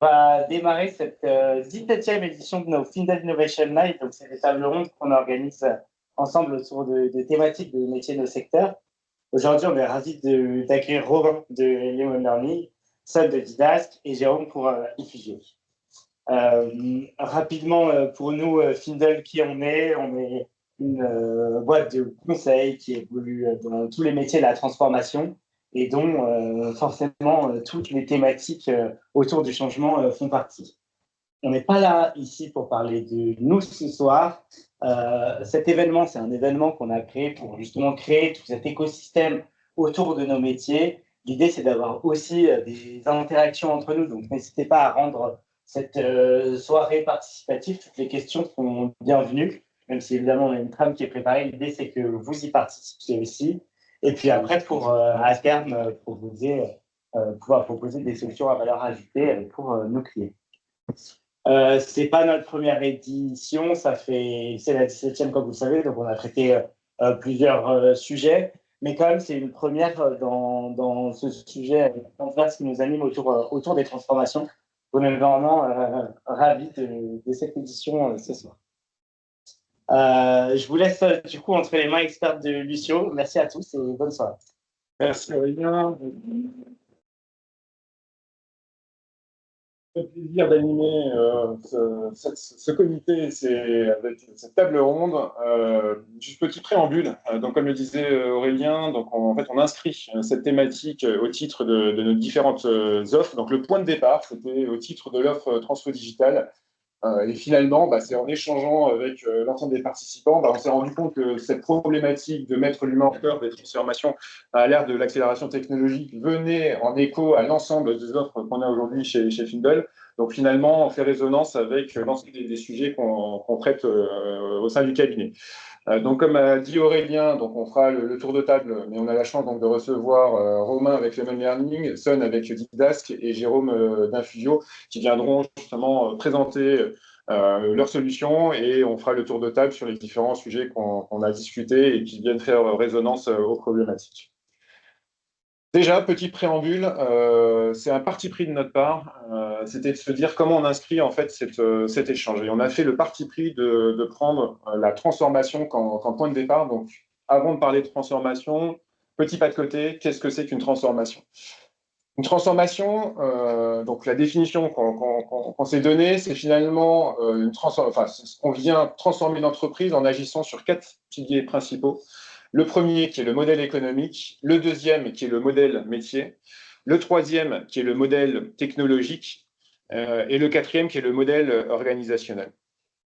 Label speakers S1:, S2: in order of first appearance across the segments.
S1: va démarrer cette 17e édition de nos Findel Innovation Night. Donc, c'est des tables rondes qu'on organise ensemble autour de thématiques de métiers de nos secteurs. Aujourd'hui, on est ravis d'accueillir Robin de Lemon Learning, Sol de Didask et Jérôme pour Ifugio. Rapidement, pour nous, Findel, qui on est une boîte de conseil qui évolue dans tous les métiers de la transformation et dont forcément toutes les thématiques autour du changement font partie. On n'est pas là ici pour parler de nous ce soir. Cet événement, c'est un événement qu'on a créé pour justement créer tout cet écosystème autour de nos métiers. L'idée, c'est d'avoir aussi des interactions entre nous. Donc, n'hésitez pas à rendre cette soirée participative. Toutes les questions sont bienvenues, même si évidemment on a une trame qui est préparée. L'idée, c'est que vous y participiez aussi. Et puis après, à terme, pouvoir proposer des solutions à valeur ajoutée pour nos clients. C'est pas notre première édition, c'est la 17e comme vous le savez, donc on a traité plusieurs sujets, mais quand même c'est une première dans ce sujet transverse qui nous anime autour des transformations. On est vraiment ravis de cette édition ce soir. Je vous laisse du coup entre les mains expertes de Lucio. Merci à tous et bonne soirée.
S2: Merci Aurélien. Le plaisir d'animer ce comité, c'est avec cette table ronde. Juste petit préambule. Donc, comme le disait Aurélien, donc en fait, on inscrit cette thématique au titre de nos différentes offres. Donc, le point de départ, c'était au titre de l'offre Transfo Digital. Et finalement, c'est en échangeant avec l'ensemble des participants, on s'est rendu compte que cette problématique de mettre l'humain au cœur des transformations à l'ère de l'accélération technologique venait en écho à l'ensemble des offres qu'on a aujourd'hui chez Findel. Donc finalement, on fait résonance avec l'ensemble des sujets qu'on traite au sein du cabinet. Donc, comme a dit Aurélien, donc on fera le tour de table, mais on a la chance donc de recevoir Romain avec Lemon Learning, Son avec Didask et Jérôme d'Infugio qui viendront justement présenter leurs solutions et on fera le tour de table sur les différents sujets qu'on a discutés et qui viennent faire résonance aux problématiques. Déjà, petit préambule, c'est un parti pris de notre part, c'était de se dire comment on inscrit en fait cet échange. Et on a fait le parti pris de prendre la transformation comme point de départ. Donc, avant de parler de transformation, petit pas de côté, qu'est-ce que c'est qu'une transformation? Une transformation, donc la définition qu'on s'est donnée, c'est finalement on vient transformer l'entreprise en agissant sur 4 piliers principaux. Le premier qui est le modèle économique, le deuxième qui est le modèle métier, le troisième qui est le modèle technologique et le quatrième qui est le modèle organisationnel.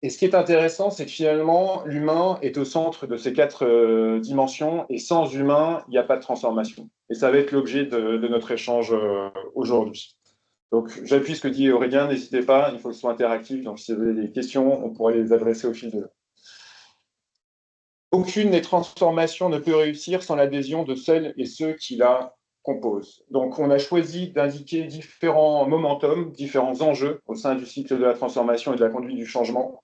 S2: Et ce qui est intéressant, c'est que finalement, l'humain est au centre de ces 4 dimensions et sans humain, il n'y a pas de transformation. Et ça va être l'objet de notre échange aujourd'hui. Donc, j'appuie ce que dit Aurélien, n'hésitez pas, il faut que ce soit interactif. Donc, si vous avez des questions, on pourra les adresser au fil de l'heure. Aucune des transformations ne peut réussir sans l'adhésion de celles et ceux qui la composent. Donc, on a choisi d'indiquer différents momentum, différents enjeux au sein du cycle de la transformation et de la conduite du changement.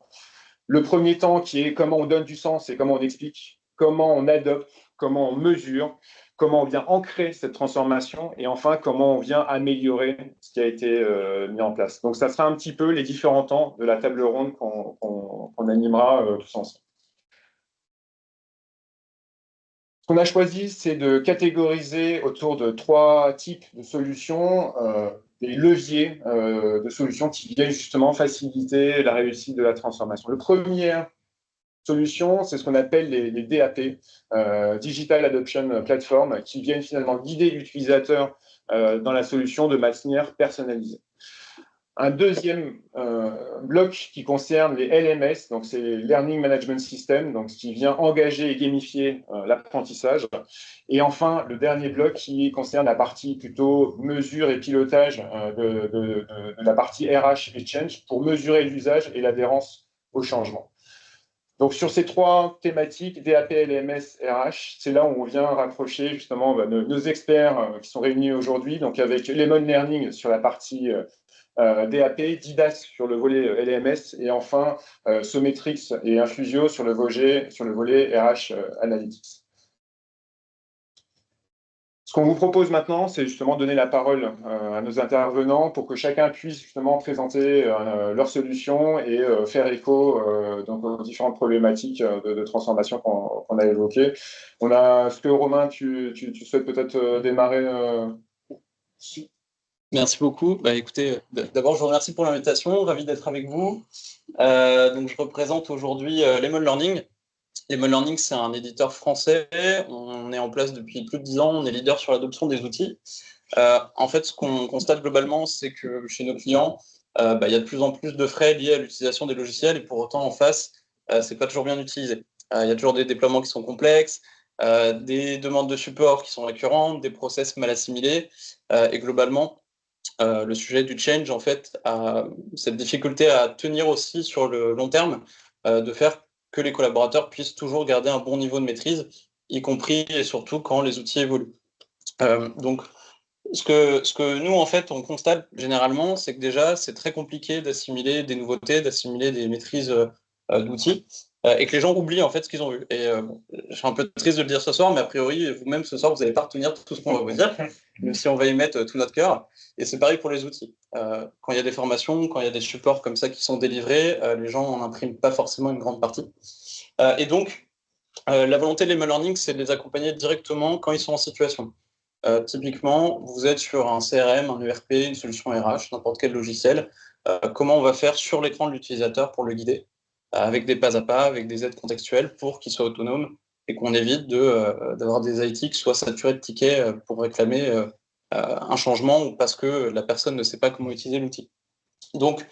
S2: Le premier temps qui est comment on donne du sens et comment on explique, comment on adopte, comment on mesure, comment on vient ancrer cette transformation et enfin comment on vient améliorer ce qui a été mis en place. Donc, ça sera un petit peu les différents temps de la table ronde qu'on animera tous ensemble. Ce qu'on a choisi, c'est de catégoriser autour de 3 types de solutions, des leviers de solutions qui viennent justement faciliter la réussite de la transformation. Le premier solution, c'est ce qu'on appelle les DAP, Digital Adoption Platform, qui viennent finalement guider l'utilisateur dans la solution de manière personnalisée. Un deuxième bloc qui concerne les LMS, donc c'est les Learning Management System, donc qui vient engager et gamifier l'apprentissage. Et enfin, le dernier bloc qui concerne la partie plutôt mesure et pilotage de la partie RH et Change pour mesurer l'usage et l'adhérence au changement. Donc, sur ces 3 thématiques, DAP, LMS, RH, c'est là où on vient rapprocher justement nos experts qui sont réunis aujourd'hui, donc avec Lemon Learning sur la partie DAP, Didask sur le volet LMS et enfin Sometrix et Infusio sur le volet RH Analytics. Ce qu'on vous propose maintenant, c'est justement donner la parole à nos intervenants pour que chacun puisse justement présenter leurs solutions et faire écho donc aux différentes problématiques de transformation qu'on a évoquées. Est-ce que Romain, tu souhaites peut-être démarrer
S3: Merci beaucoup. Bah, écoutez, d'abord, je vous remercie pour l'invitation. Ravi d'être avec vous. Donc, je représente aujourd'hui Lemon Learning. Lemon Learning, c'est un éditeur français. On est en place depuis plus de 10 ans. On est leader sur l'adoption des outils. En fait, ce qu'on constate globalement, c'est que chez nos clients, il y a de plus en plus de frais liés à l'utilisation des logiciels et pour autant, en face, c'est pas toujours bien utilisé. Il y a toujours des déploiements qui sont complexes, des demandes de support qui sont récurrentes, des process mal assimilés et globalement, le sujet du change, en fait, a cette difficulté à tenir aussi sur le long terme, de faire que les collaborateurs puissent toujours garder un bon niveau de maîtrise, y compris et surtout quand les outils évoluent. Donc, ce que nous, en fait, on constate généralement, c'est que déjà, c'est très compliqué d'assimiler des nouveautés, d'assimiler des maîtrises d'outils, et que les gens oublient, en fait, ce qu'ils ont vu. Et je suis un peu triste de le dire ce soir, mais a priori, vous-même, ce soir, vous n'allez pas retenir tout ce qu'on va vous dire, même si on va y mettre tout notre cœur. Et c'est pareil pour les outils. Quand il y a des formations, quand il y a des supports comme ça qui sont délivrés, les gens n'en impriment pas forcément une grande partie. Et donc, la volonté de l'e learning, c'est de les accompagner directement quand ils sont en situation. Typiquement, vous êtes sur un CRM, un ERP, une solution RH, n'importe quel logiciel. Comment on va faire sur l'écran de l'utilisateur pour le guider, avec des pas à pas, avec des aides contextuelles pour qu'il soit autonome et qu'on évite d'avoir des IT qui soient saturés de tickets pour réclamer un changement ou parce que la personne ne sait pas comment utiliser l'outil. Donc,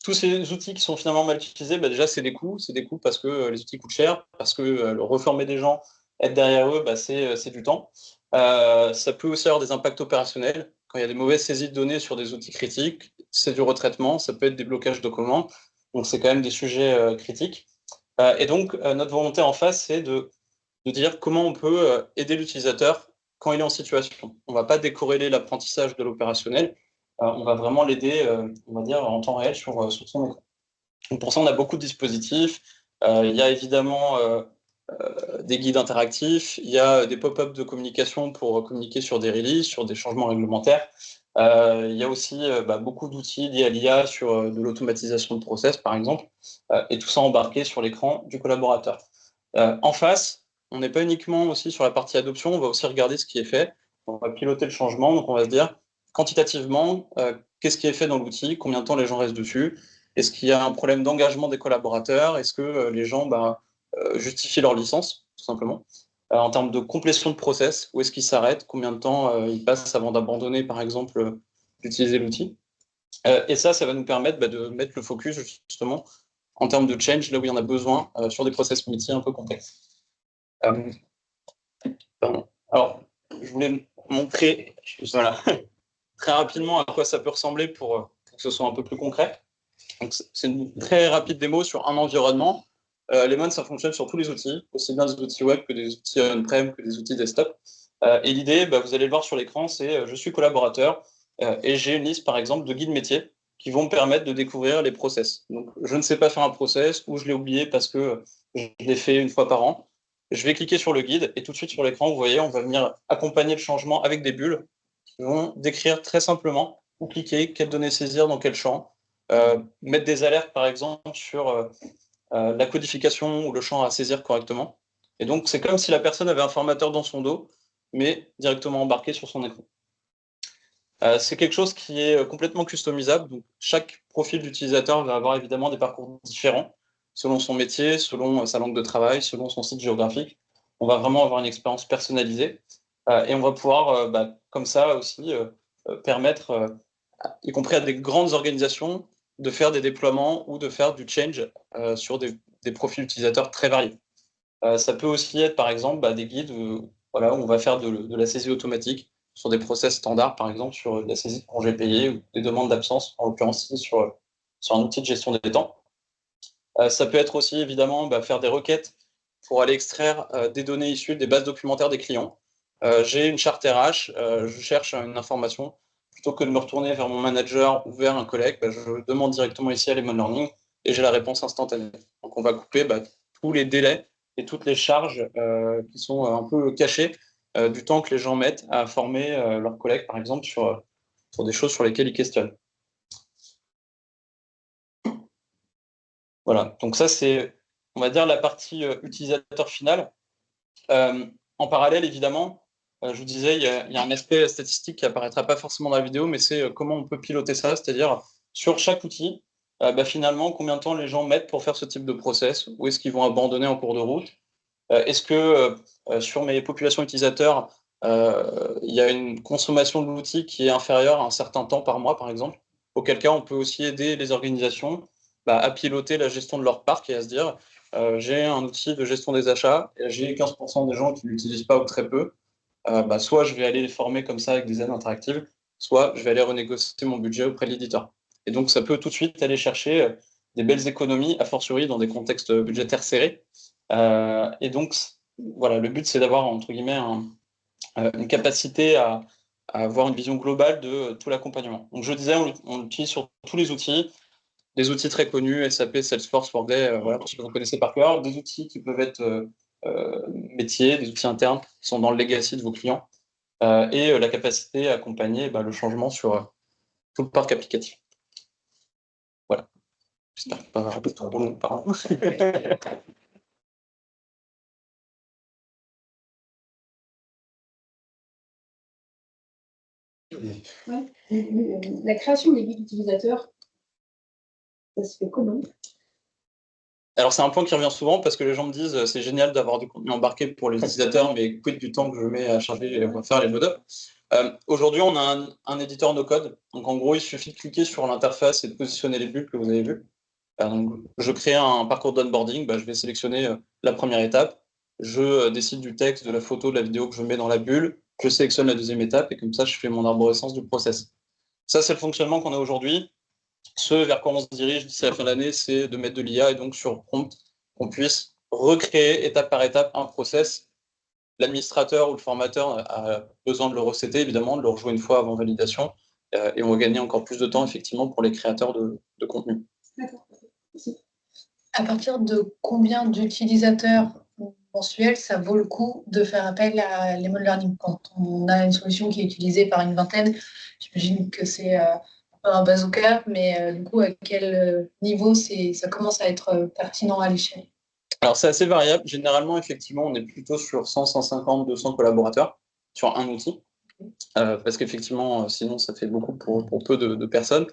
S3: tous ces outils qui sont finalement mal utilisés, déjà, c'est des coûts. C'est des coûts parce que les outils coûtent cher, parce que reformer des gens, être derrière eux, c'est du temps. Ça peut aussi avoir des impacts opérationnels. Quand il y a des mauvaises saisies de données sur des outils critiques, c'est du retraitement, ça peut être des blocages de commandes. Donc, c'est quand même des sujets critiques. Et donc, notre volonté en face, c'est de dire comment on peut aider l'utilisateur quand il est en situation. On ne va pas décorréler l'apprentissage de l'opérationnel. On va vraiment l'aider, on va dire, en temps réel sur son écran. Donc pour ça, on a beaucoup de dispositifs. Il y a évidemment des guides interactifs, il y a des pop-up de communication pour communiquer sur des releases, sur des changements réglementaires. Il y a aussi beaucoup d'outils liés à l'IA sur de l'automatisation de process, par exemple, et tout ça embarqué sur l'écran du collaborateur. En face, on n'est pas uniquement aussi sur la partie adoption, on va aussi regarder ce qui est fait. On va piloter le changement, donc on va se dire quantitativement, qu'est-ce qui est fait dans l'outil, combien de temps les gens restent dessus, est-ce qu'il y a un problème d'engagement des collaborateurs, est-ce que les gens justifient leur licence, tout simplement. En termes de complétion de process, où est-ce qu'ils s'arrêtent, combien de temps ils passent avant d'abandonner, par exemple, d'utiliser l'outil. Et ça va nous permettre de mettre le focus, justement, en termes de change, là où il y en a besoin, sur des process métiers un peu complexes. Alors, je voulais montrer voilà, très rapidement à quoi ça peut ressembler pour que ce soit un peu plus concret. Donc, c'est une très rapide démo sur un environnement. Lemon, ça fonctionne sur tous les outils, aussi bien des outils web que des outils on-prem, que des outils desktop. Et l'idée, vous allez le voir sur l'écran, c'est je suis collaborateur et j'ai une liste, par exemple, de guides métiers qui vont me permettre de découvrir les process. Donc, je ne sais pas faire un process ou je l'ai oublié parce que je l'ai fait une fois par an. Je vais cliquer sur le guide et tout de suite sur l'écran, vous voyez, on va venir accompagner le changement avec des bulles qui vont décrire très simplement où cliquer, quelles données saisir dans quel champ, mettre des alertes par exemple sur la codification ou le champ à saisir correctement. Et donc c'est comme si la personne avait un formateur dans son dos, mais directement embarqué sur son écran. C'est quelque chose qui est complètement customisable. Donc, chaque profil d'utilisateur va avoir évidemment des parcours différents selon son métier, selon sa langue de travail, selon son site géographique. On va vraiment avoir une expérience personnalisée et on va pouvoir, comme ça aussi, permettre, y compris à des grandes organisations, de faire des déploiements ou de faire du change sur des profils utilisateurs très variés. Ça peut aussi être, par exemple, des guides où on va faire de la saisie automatique sur des process standards, par exemple, sur la saisie de congés payés ou des demandes d'absence, en l'occurrence ici sur un outil de gestion des temps. Ça peut être aussi, évidemment, faire des requêtes pour aller extraire des données issues des bases documentaires des clients. J'ai une charte RH, je cherche une information. Plutôt que de me retourner vers mon manager ou vers un collègue, je demande directement ici à Lemon Learning et j'ai la réponse instantanée. Donc, on va couper tous les délais et toutes les charges qui sont un peu cachées du temps que les gens mettent à former leurs collègues, par exemple, sur des choses sur lesquelles ils questionnent. Voilà, donc ça c'est, on va dire, la partie utilisateur final. En parallèle, évidemment, je vous disais, il y a un aspect statistique qui apparaîtra pas forcément dans la vidéo, mais c'est comment on peut piloter ça, c'est-à-dire sur chaque outil, finalement, combien de temps les gens mettent pour faire ce type de process, où est-ce qu'ils vont abandonner en cours de route. Est-ce que sur mes populations utilisateurs, il y a une consommation de l'outil qui est inférieure à un certain temps par mois, par exemple, auquel cas on peut aussi aider les organisations à piloter la gestion de leur parc et à se dire j'ai un outil de gestion des achats, et j'ai 15% des gens qui ne l'utilisent pas ou très peu, soit je vais aller les former comme ça avec des aides interactives, soit je vais aller renégocier mon budget auprès de l'éditeur. Et donc ça peut tout de suite aller chercher des belles économies, a fortiori dans des contextes budgétaires serrés. Et donc voilà, le but c'est d'avoir entre guillemets une capacité à avoir une vision globale de tout l'accompagnement. Donc je disais, on l'utilise sur tous les outils, des outils très connus, SAP, Salesforce, Workday, voilà, pour ceux que vous connaissez par cœur, des outils qui peuvent être métiers, des outils internes qui sont dans le legacy de vos clients, et la capacité à accompagner le changement sur tout le parc applicatif. Voilà. J'espère que pas trop long, pardon.
S4: Ouais. La création des guides utilisateurs, ça se fait comment?
S3: Alors, c'est un point qui revient souvent parce que les gens me disent c'est génial d'avoir du contenu embarqué pour les utilisateurs, mais quid du temps que je mets à charger et à faire les modules. Aujourd'hui, on a un éditeur no-code. Donc, en gros, il suffit de cliquer sur l'interface et de positionner les bulles que vous avez vues. Donc, je crée un parcours d'onboarding. Je vais sélectionner la première étape. Je décide du texte, de la photo, de la vidéo que je mets dans la bulle. Je sélectionne la deuxième étape et comme ça, je fais mon arborescence du process. Ça, c'est le fonctionnement qu'on a aujourd'hui. Ce vers quoi on se dirige d'ici la fin de l'année, c'est de mettre de l'IA et donc sur prompt, qu'on puisse recréer étape par étape un process. L'administrateur ou le formateur a besoin de le recéter, évidemment, de le rejouer une fois avant validation, et on va gagner encore plus de temps, effectivement, pour les créateurs de contenu.
S4: D'accord. Merci.
S5: À partir de combien d'utilisateurs mensuels ça vaut le coup de faire appel à Lemon Learning? Quand on a une solution qui est utilisée par une vingtaine, j'imagine que c'est un bazooka, mais du coup, à quel niveau ça commence à être pertinent à l'échelle?
S3: Alors, c'est assez variable. Généralement, effectivement, on est plutôt sur 100, 150, 200 collaborateurs sur un outil. Parce qu'effectivement, sinon, ça fait beaucoup pour peu de personnes.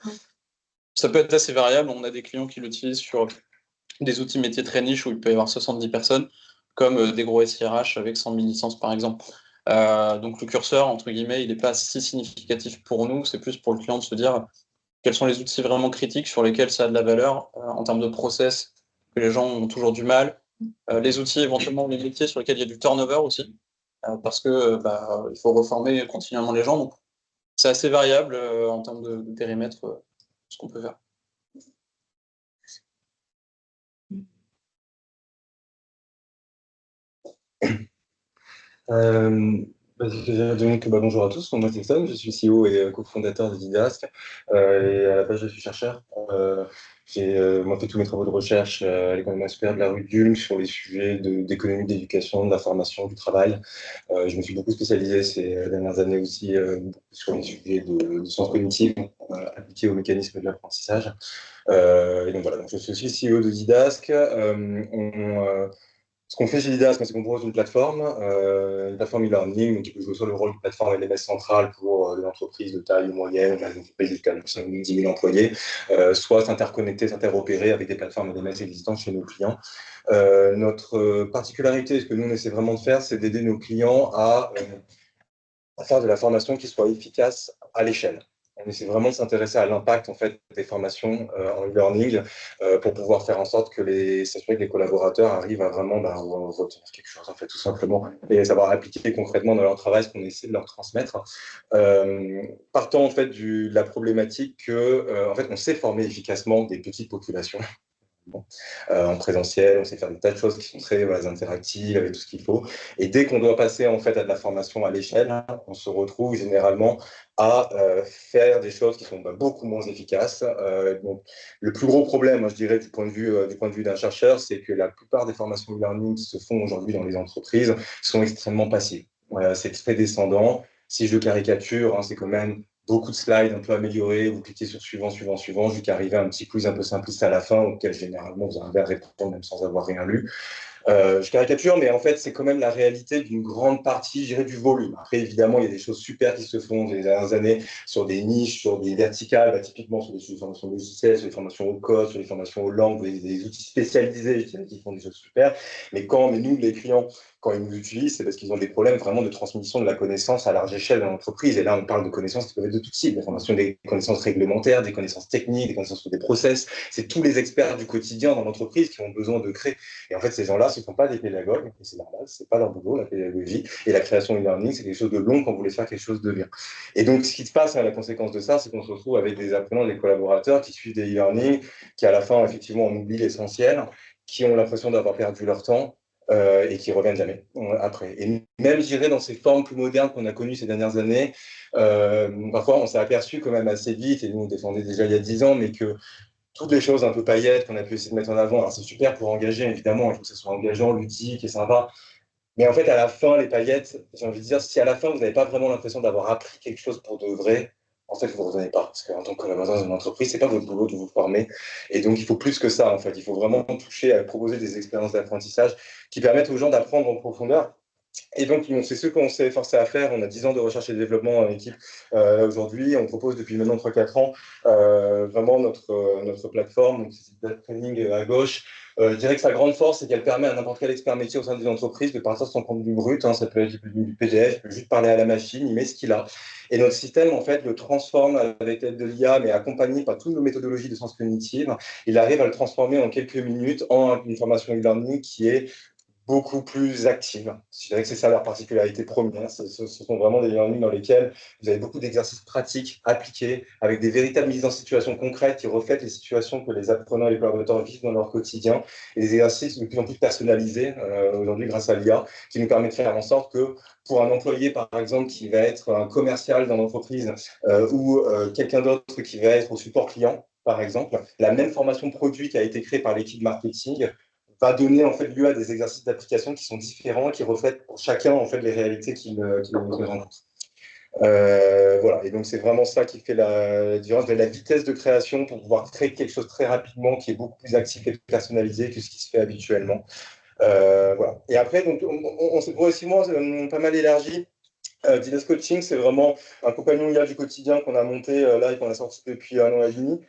S3: Ça peut être assez variable. On a des clients qui l'utilisent sur des outils métiers très niches où il peut y avoir 70 personnes, comme des gros SIRH avec 100 000 licences, par exemple. Donc, le curseur, entre guillemets, il n'est pas si significatif pour nous. C'est plus pour le client de se dire quels sont les outils vraiment critiques sur lesquels ça a de la valeur en termes de process, que les gens ont toujours du mal. Les outils, éventuellement, les métiers sur lesquels il y a du turnover aussi, parce que il faut reformer continuellement les gens. Donc, c'est assez variable en termes de périmètre, ce qu'on peut faire.
S6: Bonjour à tous, moi c'est Sam, je suis CEO et cofondateur de Didasque, et à la base je suis chercheur. J'ai fait tous mes travaux de recherche à l'école supérieure de la rue d'Ulm sur les sujets d'économie, d'éducation, de la formation, du travail. Je me suis beaucoup spécialisé ces dernières années aussi sur les sujets de sciences cognitives appliqués aux mécanismes de l'apprentissage. Et donc voilà, donc je suis aussi CEO de Didasque. Ce qu'on fait chez Didasque, c'est qu'on propose une plateforme e-learning, qui peut jouer soit le rôle de plateforme LMS centrale pour des entreprises de taille moyenne, des entreprises jusqu'à 10 000 employés, soit s'interconnecter, s'interopérer avec des plateformes LMS existantes chez nos clients. Notre particularité, ce que nous on essaie vraiment de faire, c'est d'aider nos clients à faire de la formation qui soit efficace à l'échelle. On essaie vraiment de s'intéresser à l'impact en fait, des formations en e-learning pour pouvoir faire en sorte que s'assurer que les collaborateurs arrivent à vraiment retenir quelque chose, en fait, tout simplement, et savoir appliquer concrètement dans leur travail ce qu'on essaie de leur transmettre. Partant en fait, de la problématique que, en fait, on sait former efficacement des petites populations. En présentiel, on sait faire des tas de choses qui sont très interactives avec tout ce qu'il faut. Et dès qu'on doit passer en fait à de la formation à l'échelle, on se retrouve généralement à faire des choses qui sont beaucoup moins efficaces. Donc, le plus gros problème, je dirais, du point de vue d'un chercheur, c'est que la plupart des formations e-learning qui se font aujourd'hui dans les entreprises sont extrêmement passives. c'est très descendant. Si je caricature, hein, c'est quand même beaucoup de slides un peu améliorés. Vous cliquez sur suivant, suivant, suivant, jusqu'à arriver à un petit quiz un peu simpliste à la fin, auquel généralement vous arrivez à répondre même sans avoir rien lu. Je caricature, mais en fait, c'est quand même la réalité d'une grande partie, je dirais, du volume. Après, évidemment, il y a des choses super qui se font ces dernières années sur des niches, sur des verticales, bah, typiquement sur des formations logicielles, sur les formations au code, sur les formations aux langues, des outils spécialisés, je dirais, qui font des choses super. Mais nous, les clients, quand ils nous utilisent, c'est parce qu'ils ont des problèmes vraiment de transmission de la connaissance à large échelle dans l'entreprise. Et là, on parle de connaissances qui peuvent être de tout type, des formations, des connaissances réglementaires, des connaissances techniques, des connaissances sur des process. C'est tous les experts du quotidien dans l'entreprise qui ont besoin de créer. Et en fait, ces gens-là, ce ne sont pas des pédagogues, et c'est normal, ce n'est pas leur boulot, la pédagogie. Et la création e-learning, c'est quelque chose de long quand vous voulez faire quelque chose de bien. Et donc, ce qui se passe, la conséquence de ça, c'est qu'on se retrouve avec des apprenants, des collaborateurs qui suivent des e-learning, qui à la fin, effectivement, on oublie l'essentiel, qui ont l'impression d'avoir perdu leur temps, et qui reviennent jamais après. Et même, je dirais, dans ces formes plus modernes qu'on a connues ces dernières années, parfois, on s'est aperçu quand même assez vite, et nous, on défendait déjà il y a 10 ans, mais que toutes les choses un peu paillettes qu'on a pu essayer de mettre en avant, alors c'est super pour engager, évidemment, il faut que ce soit engageant, ludique et sympa, mais en fait, à la fin, les paillettes, j'ai envie de dire, si à la fin, vous n'avez pas vraiment l'impression d'avoir appris quelque chose pour de vrai, en fait, vous ne vous redonnez pas. Parce qu'en tant que collaborateur dans une entreprise, ce n'est pas votre boulot de vous former. Et donc, il faut plus que ça, en fait. Il faut vraiment toucher à proposer des expériences d'apprentissage qui permettent aux gens d'apprendre en profondeur. Et donc, c'est ce qu'on s'est forcé à faire. On a 10 ans de recherche et de développement en équipe aujourd'hui. On propose depuis maintenant 3-4 ans vraiment notre plateforme, donc c'est Data Training à gauche. Je dirais que sa grande force, c'est qu'elle permet à n'importe quel expert métier au sein d'une entreprise de partir de son contenu brut. Hein, ça peut être du PDF, il peut juste parler à la machine, il met ce qu'il a. Et notre système, en fait, le transforme avec l'aide de l'IA, mais accompagné par toutes nos méthodologies de sciences cognitives. Il arrive à le transformer en quelques minutes en une formation e-learning qui est beaucoup plus active. Je dirais que c'est ça leur particularité première. Ce sont vraiment des learning dans lesquels vous avez beaucoup d'exercices pratiques appliqués avec des véritables mises en situation concrètes qui reflètent les situations que les apprenants et les collaborateurs vivent dans leur quotidien et des exercices de plus en plus personnalisés aujourd'hui grâce à l'IA qui nous permet de faire en sorte que pour un employé, par exemple, qui va être un commercial dans l'entreprise ou quelqu'un d'autre qui va être au support client, par exemple, la même formation produit qui a été créée par l'équipe marketing va donner en fait lieu à des exercices d'application qui sont différents, qui reflètent pour chacun en fait les réalités qu'il rencontre. Voilà, et donc c'est vraiment ça qui fait la différence de la vitesse de création pour pouvoir créer quelque chose très rapidement qui est beaucoup plus actif et personnalisé que ce qui se fait habituellement. Voilà. Et après, donc, on s'est progressivement pas mal élargi. Didas Coaching, c'est vraiment un compagnon IA du quotidien qu'on a monté là et qu'on a sorti depuis 1 an et demi.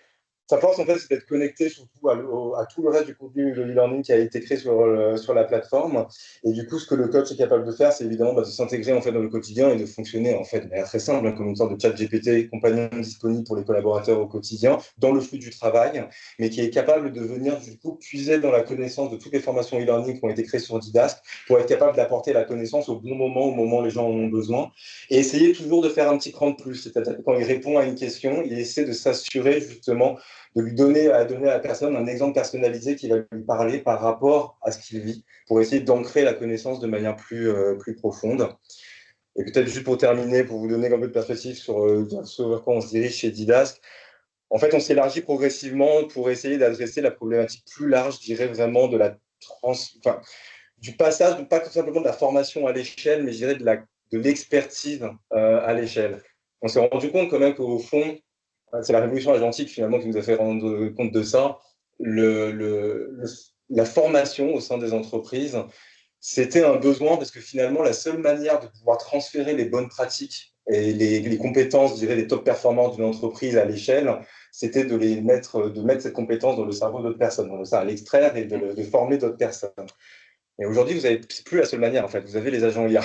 S6: Sa force, en fait, c'est d'être connecté surtout à tout le reste du contenu de e-learning qui a été créé sur la plateforme. Et du coup, ce que le coach est capable de faire, c'est évidemment de s'intégrer en fait, dans le quotidien et de fonctionner en fait, de manière très simple, hein, comme une sorte de chat GPT compagnon disponible pour les collaborateurs au quotidien, dans le flux du travail, mais qui est capable de venir du coup puiser dans la connaissance de toutes les formations e-learning qui ont été créées sur Didask pour être capable d'apporter la connaissance au bon moment, au moment où les gens en ont besoin. Et essayer toujours de faire un petit cran de plus. C'est-à-dire que quand il répond à une question, il essaie de s'assurer justement de lui donner à la personne un exemple personnalisé qui va lui parler par rapport à ce qu'il vit, pour essayer d'ancrer la connaissance de manière plus profonde. Et peut-être juste pour terminer, pour vous donner un peu de perspective sur ce vers quoi on se dirige chez Didask, en fait, on s'élargit progressivement pour essayer d'adresser la problématique plus large, je dirais vraiment de la du passage, pas simplement de la formation à l'échelle, mais je dirais de l'expertise à l'échelle. On s'est rendu compte quand même qu'au fond, c'est la révolution agentique finalement qui nous a fait rendre compte de ça. La formation au sein des entreprises, c'était un besoin parce que finalement, la seule manière de pouvoir transférer les bonnes pratiques et les compétences, je dirais, les top performances d'une entreprise à l'échelle, c'était de mettre cette compétence dans le cerveau d'autres personnes, donc ça, à l'extraire et de former d'autres personnes. Et aujourd'hui, c'est plus la seule manière, en fait. Vous avez les agents IA.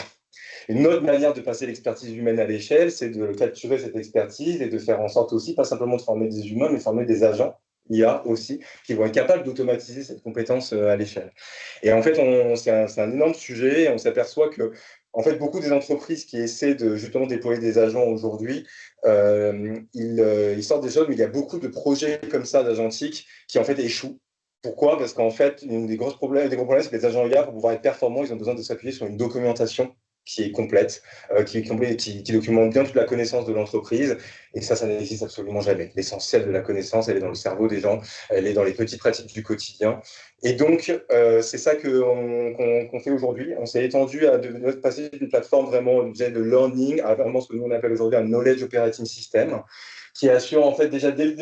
S6: Une autre manière de passer l'expertise humaine à l'échelle, c'est de capturer cette expertise et de faire en sorte aussi, pas simplement de former des humains, mais de former des agents IA aussi, qui vont être capables d'automatiser cette compétence à l'échelle. Et en fait, c'est un énorme sujet. Et on s'aperçoit que, en fait, beaucoup des entreprises qui essaient de justement déployer des agents aujourd'hui, ils sortent des choses, mais il y a beaucoup de projets comme ça d'agentique qui en fait échouent. Pourquoi? Parce qu'en fait, un des gros problèmes, c'est que les agents IA, pour pouvoir être performants, ils ont besoin de s'appuyer sur une documentation qui est complète, qui documente bien toute la connaissance de l'entreprise. Et ça n'existe absolument jamais. L'essentiel de la connaissance, elle est dans le cerveau des gens, elle est dans les petites pratiques du quotidien. Et donc, c'est ça qu'on fait aujourd'hui. On s'est étendu à passer d'une plateforme vraiment de learning à vraiment ce que nous on appelle aujourd'hui un knowledge operating system, qui assure en fait déjà dès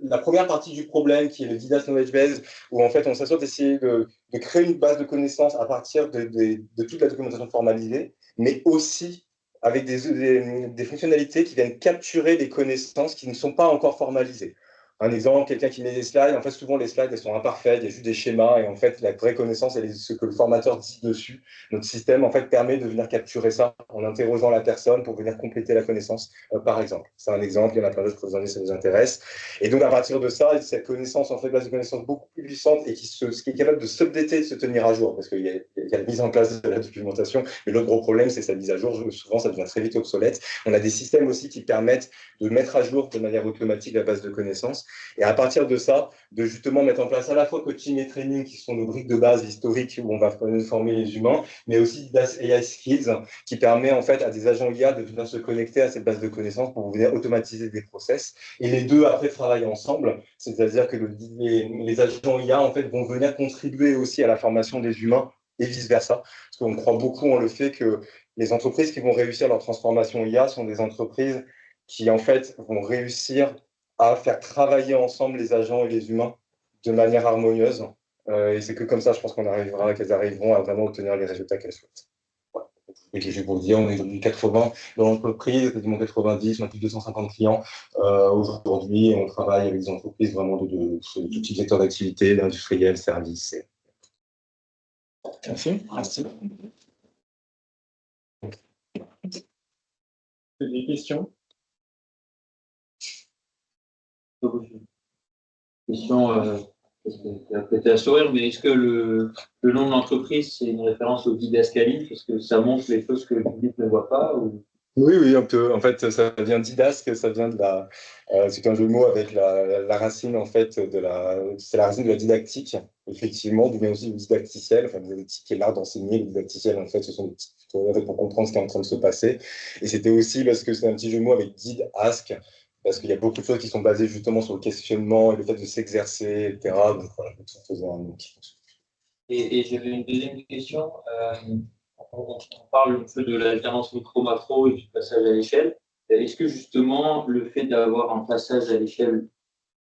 S6: la première partie du problème, qui est le DIDAS Knowledge Base, où en fait on s'assure d'essayer de créer une base de connaissances à partir de toute la documentation formalisée, mais aussi avec des fonctionnalités qui viennent capturer des connaissances qui ne sont pas encore formalisées. Un exemple, quelqu'un qui met des slides, en fait, souvent les slides, elles sont imparfaites, il y a juste des schémas, et en fait, la vraie connaissance, elle est ce que le formateur dit dessus. Notre système, en fait, permet de venir capturer ça en interrogeant la personne pour venir compléter la connaissance, par exemple. C'est un exemple, il y en a plein d'autres que vous en avez, ça vous intéresse. Et donc, à partir de ça, cette connaissance, en fait, base de connaissances beaucoup plus puissante et qui est capable de s'updater, de se tenir à jour, parce qu'il y a la mise en place de la documentation, mais l'autre gros problème, c'est sa mise à jour. Souvent, ça devient très vite obsolète. On a des systèmes aussi qui permettent de mettre à jour de manière automatique la base de connaissances. Et à partir de ça, de justement mettre en place à la fois coaching et training, qui sont nos briques de base historiques où on va former les humains, mais aussi AI Skills, qui permet en fait à des agents IA de venir se connecter à cette base de connaissances pour venir automatiser des process. Et les deux après travaillent ensemble, c'est-à-dire que les agents IA en fait vont venir contribuer aussi à la formation des humains et vice-versa, parce qu'on croit beaucoup en le fait que les entreprises qui vont réussir leur transformation IA sont des entreprises qui en fait vont réussir à faire travailler ensemble les agents et les humains de manière harmonieuse. Et c'est que comme ça, je pense qu'elles arriveront à vraiment obtenir les résultats qu'elles souhaitent. Voilà. Et juste pour le dire, on est aujourd'hui 80 dans l'entreprise, quasiment 90, on a plus de 250 clients. Aujourd'hui, on travaille avec des entreprises vraiment de tout type de secteur d'activité, d'industriel, services.
S2: Merci. Merci. Des questions?
S7: Question peut-être à sourire, mais est-ce que le nom de l'entreprise, c'est une référence au didascalie, parce que ça montre les choses que le public ne voit pas ou...
S6: Oui, un peu. En fait, ça vient d'idasque, ça vient de c'est un jeu de mots avec la racine, en fait, c'est la racine de la didactique, effectivement, d'où vient aussi le didacticiel, enfin, le didactique est l'art d'enseigner, le didacticiel, en fait, ce sont des petites en fait, pour comprendre ce qui est en train de se passer. Et c'était aussi parce que c'est un petit jeu de mots avec did, ask, parce qu'il y a beaucoup de choses qui sont basées justement sur le questionnement et le fait de s'exercer, etc. Donc voilà, ça faisait un nom qui fonctionne.
S7: Et j'avais une deuxième question. On parle un peu de l'alternance micro-macro et du passage à l'échelle. Est-ce que justement le fait d'avoir un passage à l'échelle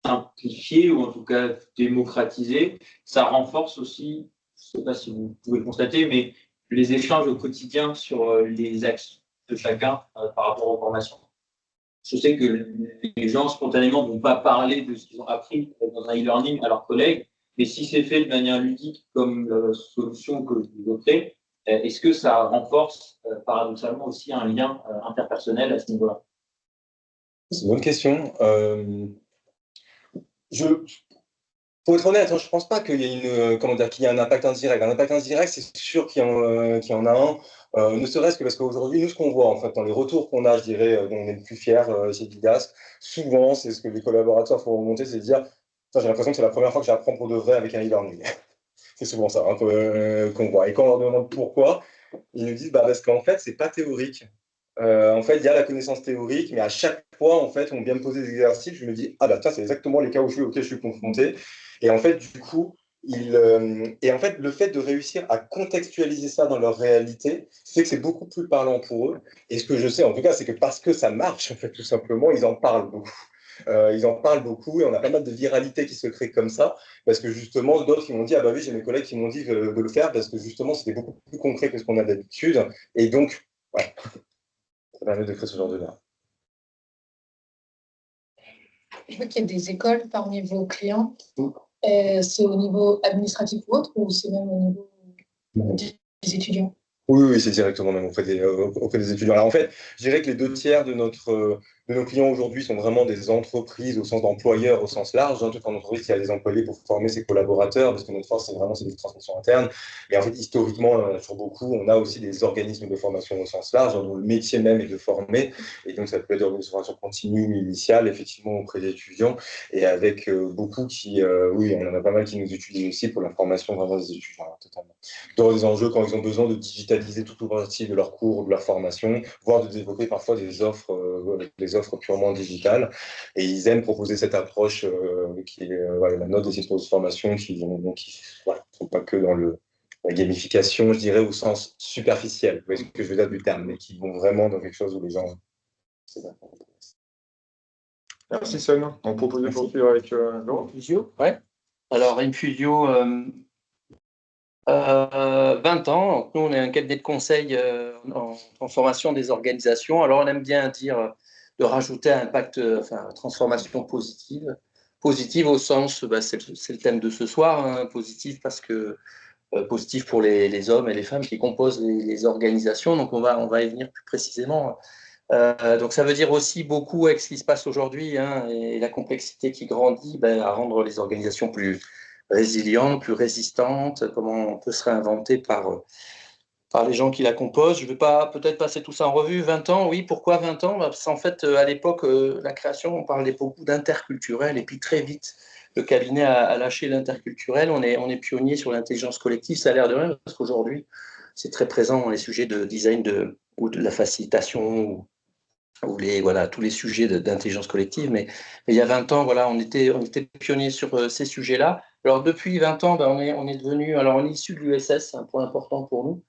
S7: simplifié ou en tout cas démocratisé, ça renforce aussi, je ne sais pas si vous pouvez le constater, mais les échanges au quotidien sur les axes de chacun par rapport aux formations? Je sais que les gens spontanément ne vont pas parler de ce qu'ils ont appris dans un e-learning à leurs collègues, mais si c'est fait de manière ludique comme la solution que vous offrez, est-ce que ça renforce paradoxalement aussi un lien interpersonnel à ce niveau-là?
S6: C'est une bonne question. Pour être honnête, je ne pense pas qu'il y ait qu'il y ait un impact indirect. Un impact indirect, c'est sûr qu'il y en a un. Ne serait-ce que parce qu'aujourd'hui, nous, ce qu'on voit, en fait, dans les retours qu'on a, je dirais, dont on est le plus fier chez Didasque, souvent, c'est ce que les collaborateurs font remonter, c'est de dire, j'ai l'impression que c'est la première fois que j'apprends pour de vrai avec un e-learning. C'est souvent ça qu'on voit. Et quand on leur demande pourquoi, ils nous disent, parce qu'en fait, c'est pas théorique. En fait, il y a la connaissance théorique, mais à chaque fois, en fait, on vient me poser des exercices, je me dis, tiens, c'est exactement les cas auxquels je suis confronté. Et en fait, du coup, et en fait, le fait de réussir à contextualiser ça dans leur réalité fait que c'est beaucoup plus parlant pour eux. Et ce que je sais, en tout cas, c'est que parce que ça marche, en fait, tout simplement, ils en parlent beaucoup. Ils en parlent beaucoup et on a pas mal de viralité qui se crée comme ça parce que justement, d'autres qui m'ont dit, oui, j'ai mes collègues qui m'ont dit de le faire parce que justement, c'était beaucoup plus concret que ce qu'on a d'habitude. Et donc, ouais, ça permet de créer ce genre de lien.
S5: Je vois qu'il y a des écoles parmi vos clients. C'est au niveau administratif ou autre, ou c'est même au niveau des étudiants?
S6: Oui, c'est directement même auprès des étudiants. Alors en fait, je dirais que les 2 tiers de de nos clients aujourd'hui sont vraiment des entreprises au sens d'employeurs, au sens large. Toute entreprise qui a des employés pour former ses collaborateurs, parce que notre force, c'est des transmissions internes. Et en fait, historiquement, sur beaucoup, on a aussi des organismes de formation au sens large, dont le métier même est de former. Et donc, ça peut être une formation continue, initiale, effectivement, auprès des étudiants. Et avec beaucoup qui, oui, on en a pas mal qui nous utilisent aussi pour la formation vraiment des étudiants, totalement. Dans des enjeux, quand ils ont besoin de digitaliser toute ou partie de leur cours ou de leur formation, voire de développer parfois des offres purement digitales. Et ils aiment proposer cette approche qui est voilà, la nôtre des de formation, qui voilà, ne sont pas que dans la gamification, je dirais, au sens superficiel, vous voyez ce que je veux dire du terme, mais qui vont vraiment dans quelque chose où les gens...
S2: Merci Son. On propose de poursuivre avec Laurent.
S8: Infusio, ouais. Alors, Infusio, 20 ans. Nous, on est un cabinet de conseil en transformation des organisations. Alors, on aime bien dire de rajouter un impact, transformation positive. Positive au sens, c'est le thème de ce soir, hein, positive parce que positif pour les hommes et les femmes qui composent les organisations. Donc, on va y venir plus précisément. Donc, ça veut dire aussi beaucoup avec ce qui se passe aujourd'hui, hein, et la complexité qui grandit, à rendre les organisations plus résilientes, plus résistantes, comment on peut se réinventer par les gens qui la composent. Je ne vais pas peut-être passer tout ça en revue. 20 ans, oui, pourquoi 20 ans? Parce qu'en fait, à l'époque, la création, on parlait beaucoup d'interculturel, et puis très vite, le cabinet a lâché l'interculturel. On est pionnier sur l'intelligence collective, ça a l'air de rien, parce qu'aujourd'hui, c'est très présent dans les sujets de design ou de la facilitation, ou tous les sujets d'intelligence collective. Mais il y a 20 ans, on était pionniers sur ces sujets-là. Alors, depuis 20 ans, on est devenu, alors on est issu de l'USS, c'est un point important pour nous.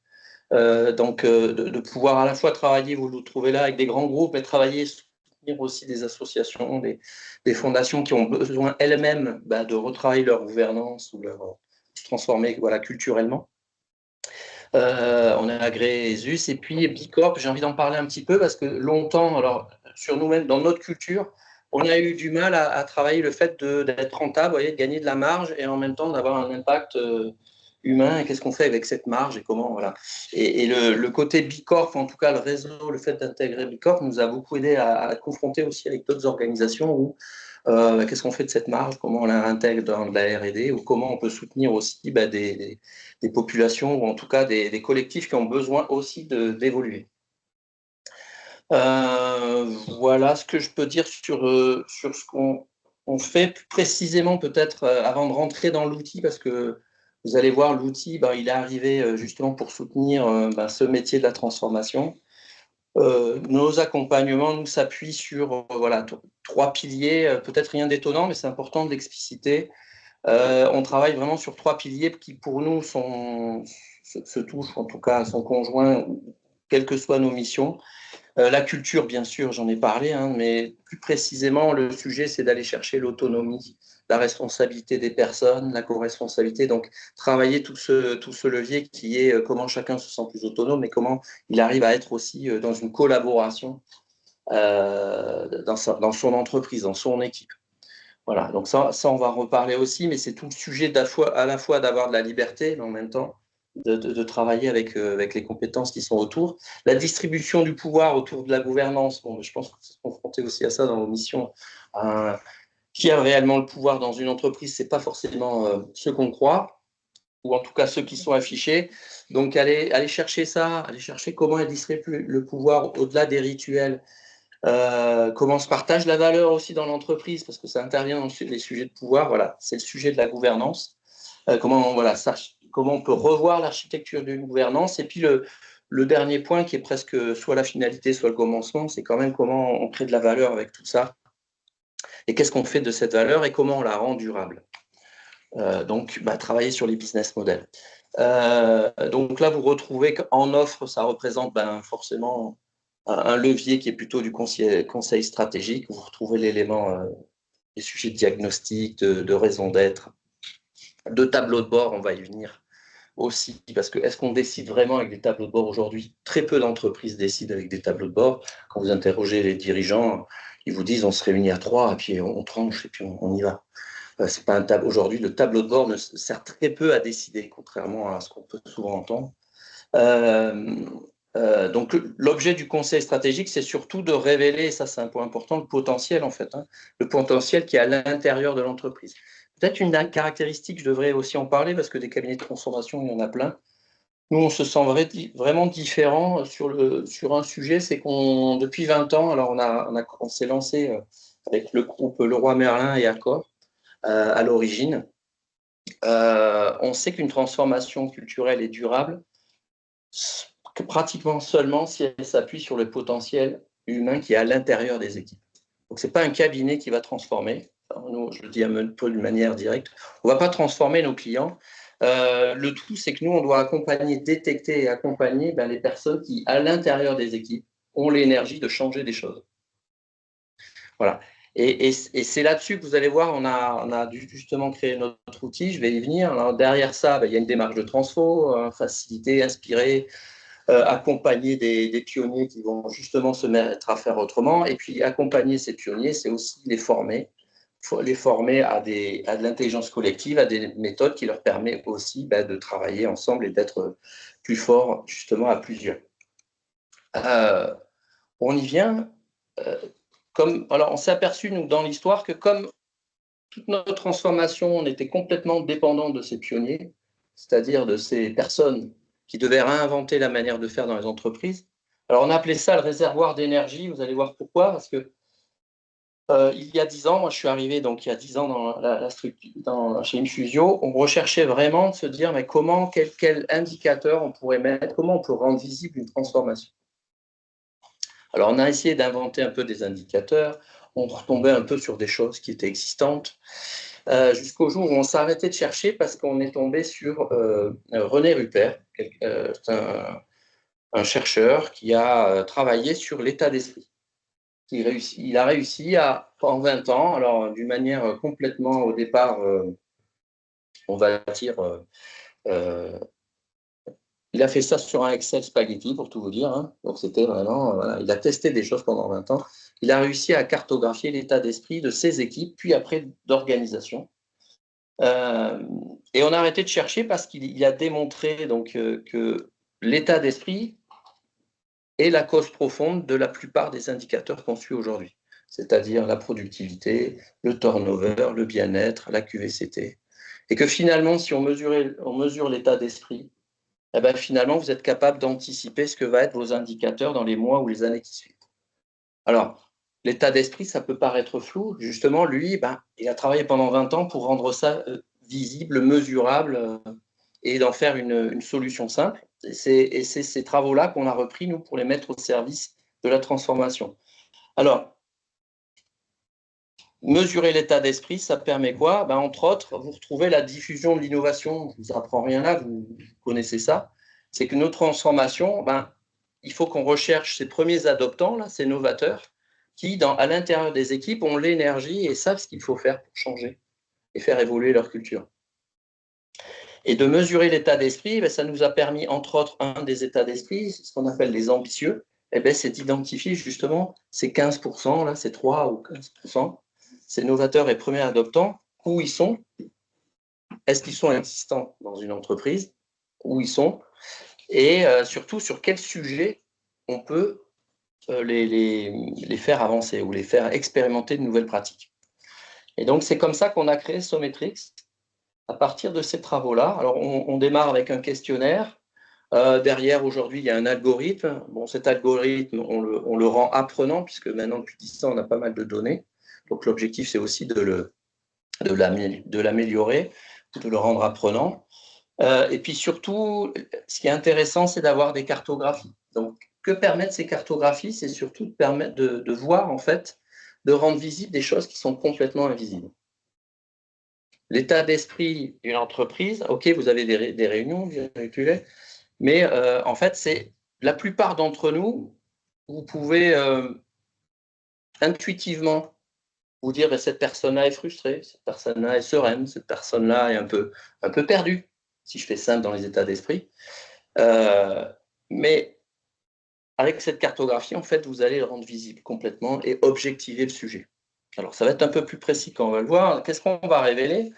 S8: De pouvoir à la fois travailler, vous le trouvez là, avec des grands groupes, mais travailler, soutenir aussi des associations, des fondations qui ont besoin elles-mêmes de retravailler leur gouvernance ou se transformer culturellement. On a agréé ESUS et puis Bicorp, j'ai envie d'en parler un petit peu parce que longtemps, alors sur nous-mêmes, dans notre culture, on a eu du mal à travailler le fait d'être rentable, de gagner de la marge et en même temps d'avoir un impact humain. Et qu'est-ce qu'on fait avec cette marge et comment, voilà. Et le côté Bicorp, en tout cas le réseau, le fait d'intégrer Bicorp nous a beaucoup aidé à confronter aussi avec d'autres organisations où qu'est-ce qu'on fait de cette marge, comment on la intègre dans de la R&D ou comment on peut soutenir aussi des populations ou en tout cas des collectifs qui ont besoin aussi d'évoluer. Voilà ce que je peux dire sur ce qu'on fait plus précisément peut-être avant de rentrer dans l'outil parce que vous allez voir l'outil, il est arrivé justement pour soutenir ce métier de la transformation. Nos accompagnements nous s'appuient sur 3 piliers, peut-être rien d'étonnant, mais c'est important de l'expliciter. On travaille vraiment sur 3 piliers qui, pour nous, se touchent, en tout cas, sont conjoints, quelles que soient nos missions. La culture, bien sûr, j'en ai parlé, hein, mais plus précisément, le sujet, c'est d'aller chercher l'autonomie, la responsabilité des personnes, la co-responsabilité. Donc, travailler tout ce levier qui est comment chacun se sent plus autonome et comment il arrive à être aussi dans une collaboration dans son entreprise, dans son équipe. Voilà, donc ça, on va reparler aussi, mais c'est tout le sujet à la fois d'avoir de la liberté, mais en même temps de travailler avec les compétences qui sont autour. La distribution du pouvoir autour de la gouvernance, je pense que c'est confronté aussi à ça dans nos missions. Qui a réellement le pouvoir dans une entreprise, ce n'est pas forcément ce qu'on croit, ou en tout cas ceux qui sont affichés. Donc, aller chercher ça, aller chercher comment elle distribue le pouvoir au-delà des rituels, comment on se partage la valeur aussi dans l'entreprise, parce que ça intervient dans les sujets de pouvoir. Voilà, c'est le sujet de la gouvernance. Comment on peut revoir l'architecture d'une gouvernance. Et puis, le dernier point, qui est presque soit la finalité, soit le commencement, c'est quand même comment on crée de la valeur avec tout ça. Et qu'est-ce qu'on fait de cette valeur et comment on la rend durable. Donc, travailler sur les business models. Donc là, vous retrouvez qu'en offre, ça représente forcément un levier qui est plutôt du conseil stratégique. Vous retrouvez l'élément des sujets de diagnostic, de raison d'être, de tableau de bord, on va y venir aussi, parce que est-ce qu'on décide vraiment avec des tableaux de bord aujourd'hui? Très peu d'entreprises décident avec des tableaux de bord. Quand vous interrogez les dirigeants, ils vous disent on se réunit à 3 et puis on tranche et puis on y va. C'est pas un tableau. Aujourd'hui, le tableau de bord ne sert très peu à décider, contrairement à ce qu'on peut souvent entendre. Donc, l'objet du conseil stratégique, c'est surtout de révéler, et ça c'est un point important, le potentiel en fait, hein, le potentiel qui est à l'intérieur de l'entreprise. Peut-être une caractéristique, je devrais aussi en parler, parce que des cabinets de transformation, il y en a plein. Nous, on se sent vraiment différent sur un sujet, c'est qu'on, depuis 20 ans, alors on s'est lancé avec le groupe Leroy Merlin et Accor à l'origine. On sait qu'une transformation culturelle est durable pratiquement seulement si elle s'appuie sur le potentiel humain qui est à l'intérieur des équipes. Donc, ce n'est pas un cabinet qui va transformer. Enfin, nous, je le dis un peu de manière directe. On ne va pas transformer nos clients. Le tout, c'est que nous, on doit accompagner, détecter et accompagner les personnes qui, à l'intérieur des équipes, ont l'énergie de changer des choses. Voilà. Et c'est là-dessus que vous allez voir, on a justement créé notre outil, je vais y venir. Alors, derrière ça, il y a une démarche de transfo, faciliter, inspirer, accompagner des pionniers qui vont justement se mettre à faire autrement. Et puis, accompagner ces pionniers, c'est aussi les former à de l'intelligence collective, à des méthodes qui leur permettent aussi de travailler ensemble et d'être plus forts justement à plusieurs. On y vient. Alors, on s'est aperçu, nous, dans l'histoire, que comme toute notre transformation, on était complètement dépendant de ces pionniers, c'est-à-dire de ces personnes qui devaient réinventer la manière de faire dans les entreprises. Alors, on a appelé ça le réservoir d'énergie. Vous allez voir pourquoi. Parce que il y a 10 ans, moi, je suis arrivé donc il y a 10 ans dans la structure, chez Infusio, on recherchait vraiment de se dire mais comment, quel indicateur on pourrait mettre, comment on peut rendre visible une transformation. Alors, on a essayé d'inventer un peu des indicateurs, on retombait un peu sur des choses qui étaient existantes, jusqu'au jour où on s'est arrêté de chercher parce qu'on est tombé sur René Rupert, un chercheur qui a travaillé sur l'état d'esprit. Il a réussi en 20 ans, alors d'une manière complètement au départ, on va dire, il a fait ça sur un Excel spaghetti, pour tout vous dire. Hein. Donc, c'était vraiment, voilà, il a testé des choses pendant 20 ans. Il a réussi à cartographier l'état d'esprit de ses équipes, puis après d'organisation. Et on a arrêté de chercher parce qu'il a démontré donc, que l'état d'esprit est la cause profonde de la plupart des indicateurs qu'on suit aujourd'hui, c'est-à-dire la productivité, le turnover, le bien-être, la QVCT. Et que finalement, si on mesure l'état d'esprit, finalement, vous êtes capable d'anticiper ce que vont être vos indicateurs dans les mois ou les années qui suivent. Alors, l'état d'esprit, ça peut paraître flou. Justement, lui, il a travaillé pendant 20 ans pour rendre ça visible, mesurable et d'en faire une solution simple. Et c'est ces travaux-là qu'on a repris, nous, pour les mettre au service de la transformation. Alors, mesurer l'état d'esprit, ça permet quoi? Entre autres, vous retrouvez la diffusion de l'innovation. Je ne vous apprends rien là, vous connaissez ça. C'est que nos transformations, il faut qu'on recherche ces premiers adoptants, là, ces novateurs, qui, à l'intérieur des équipes, ont l'énergie et savent ce qu'il faut faire pour changer et faire évoluer leur culture. Et de mesurer l'état d'esprit, ça nous a permis, entre autres, un des états d'esprit, ce qu'on appelle les ambitieux, c'est d'identifier justement ces 15%, là, ces 3 ou 15%, ces novateurs et premiers adoptants, où ils sont, est-ce qu'ils sont existants dans une entreprise, où ils sont, et surtout sur quel sujet on peut les faire avancer ou les faire expérimenter de nouvelles pratiques. Et donc, c'est comme ça qu'on a créé Sommetrix, à partir de ces travaux-là. Alors, on démarre avec un questionnaire. Derrière, aujourd'hui, il y a un algorithme. Bon, cet algorithme, on le rend apprenant, puisque maintenant, depuis 10 ans, on a pas mal de données. Donc, l'objectif, c'est aussi de l'améliorer, de le rendre apprenant. Et puis, surtout, ce qui est intéressant, c'est d'avoir des cartographies. Donc, que permettent ces cartographies? C'est surtout de permettre de voir, en fait, de rendre visibles des choses qui sont complètement invisibles. L'état d'esprit d'une entreprise, OK, vous avez des réunions virtuelles, mais en fait, c'est la plupart d'entre nous, vous pouvez intuitivement vous dire cette personne-là est frustrée, cette personne-là est sereine, cette personne-là est un peu perdue, si je fais simple dans les états d'esprit. Mais avec cette cartographie, en fait, vous allez le rendre visible complètement et objectiver le sujet. Alors, ça va être un peu plus précis quand on va le voir. Qu'est-ce qu'on va révéler?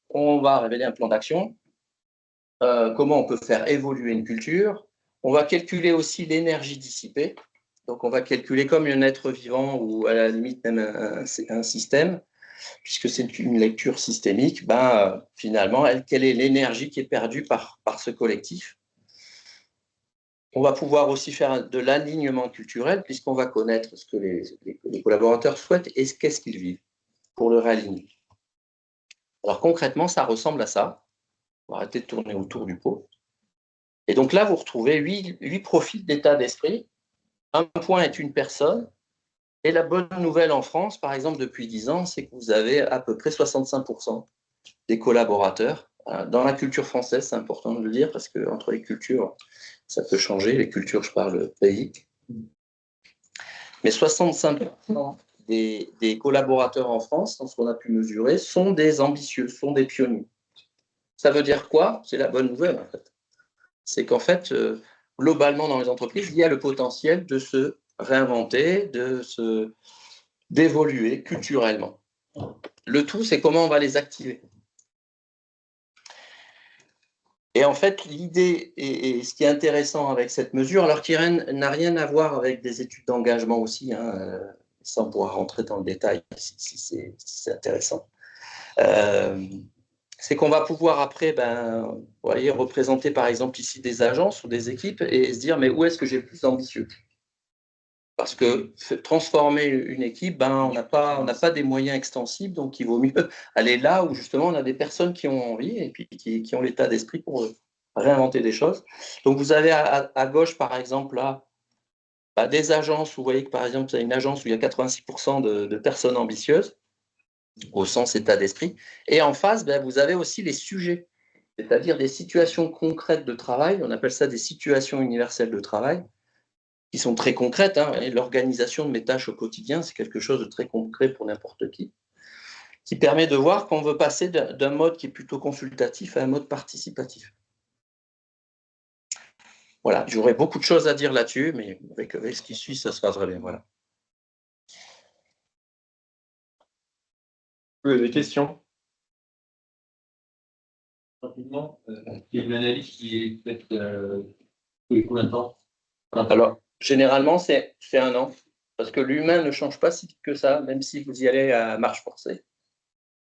S8: On va révéler un plan d'action, comment on peut faire évoluer une culture, On va calculer aussi l'énergie dissipée. Donc, on va calculer comme un être vivant ou à la limite même un système, puisque c'est une lecture systémique, finalement, quelle est l'énergie qui est perdue par ce collectif. On va pouvoir aussi faire de l'alignement culturel, puisqu'on va connaître ce que les collaborateurs souhaitent et qu'est-ce qu'ils vivent pour le réaligner. Alors concrètement, ça ressemble à ça. On va arrêter de tourner autour du pot. Et donc là, vous retrouvez 8 profils d'état d'esprit. Un point est une personne. Et la bonne nouvelle en France, par exemple, depuis 10 ans, c'est que vous avez à peu près 65% des collaborateurs. Dans la culture française, c'est important de le dire, parce qu'entre les cultures, ça peut changer. Les cultures, je parle pays. Mais 65% des collaborateurs en France, dans ce qu'on a pu mesurer, sont des ambitieux, sont des pionniers. Ça veut dire quoi? C'est la bonne nouvelle, en fait. C'est qu'en fait, globalement, dans les entreprises, il y a le potentiel de se réinventer, d'évoluer culturellement. Le tout, c'est comment on va les activer. Et en fait, l'idée et ce qui est intéressant avec cette mesure, alors qui n'a rien à voir avec des études d'engagement aussi, sans pouvoir rentrer dans le détail si c'est intéressant, c'est qu'on va pouvoir après, vous voyez, représenter par exemple ici des agences ou des équipes et se dire, mais où est-ce que j'ai plus ambitieux? Parce que transformer une équipe, on n'a pas des moyens extensibles, donc il vaut mieux aller là où justement on a des personnes qui ont envie et puis qui ont l'état d'esprit pour réinventer des choses. Donc vous avez à gauche, par exemple, là, des agences, vous voyez que par exemple, il y a une agence où il y a 86% de personnes ambitieuses, au sens état d'esprit, et en face, vous avez aussi les sujets, c'est-à-dire des situations concrètes de travail, on appelle ça des situations universelles de travail, qui sont très concrètes. Et l'organisation de mes tâches au quotidien, c'est quelque chose de très concret pour n'importe qui permet de voir qu'on veut passer d'un mode qui est plutôt consultatif à un mode participatif. Voilà, j'aurais beaucoup de choses à dire là-dessus, mais avec ce qui suit, ça se passe très bien. Voilà.
S2: Vous avez des questions?
S7: Rapidement, il y a une analyse qui est faite tous les combien de temps?
S8: Alors, généralement, c'est 1 an, parce que l'humain ne change pas si vite que ça, même si vous y allez à marche forcée.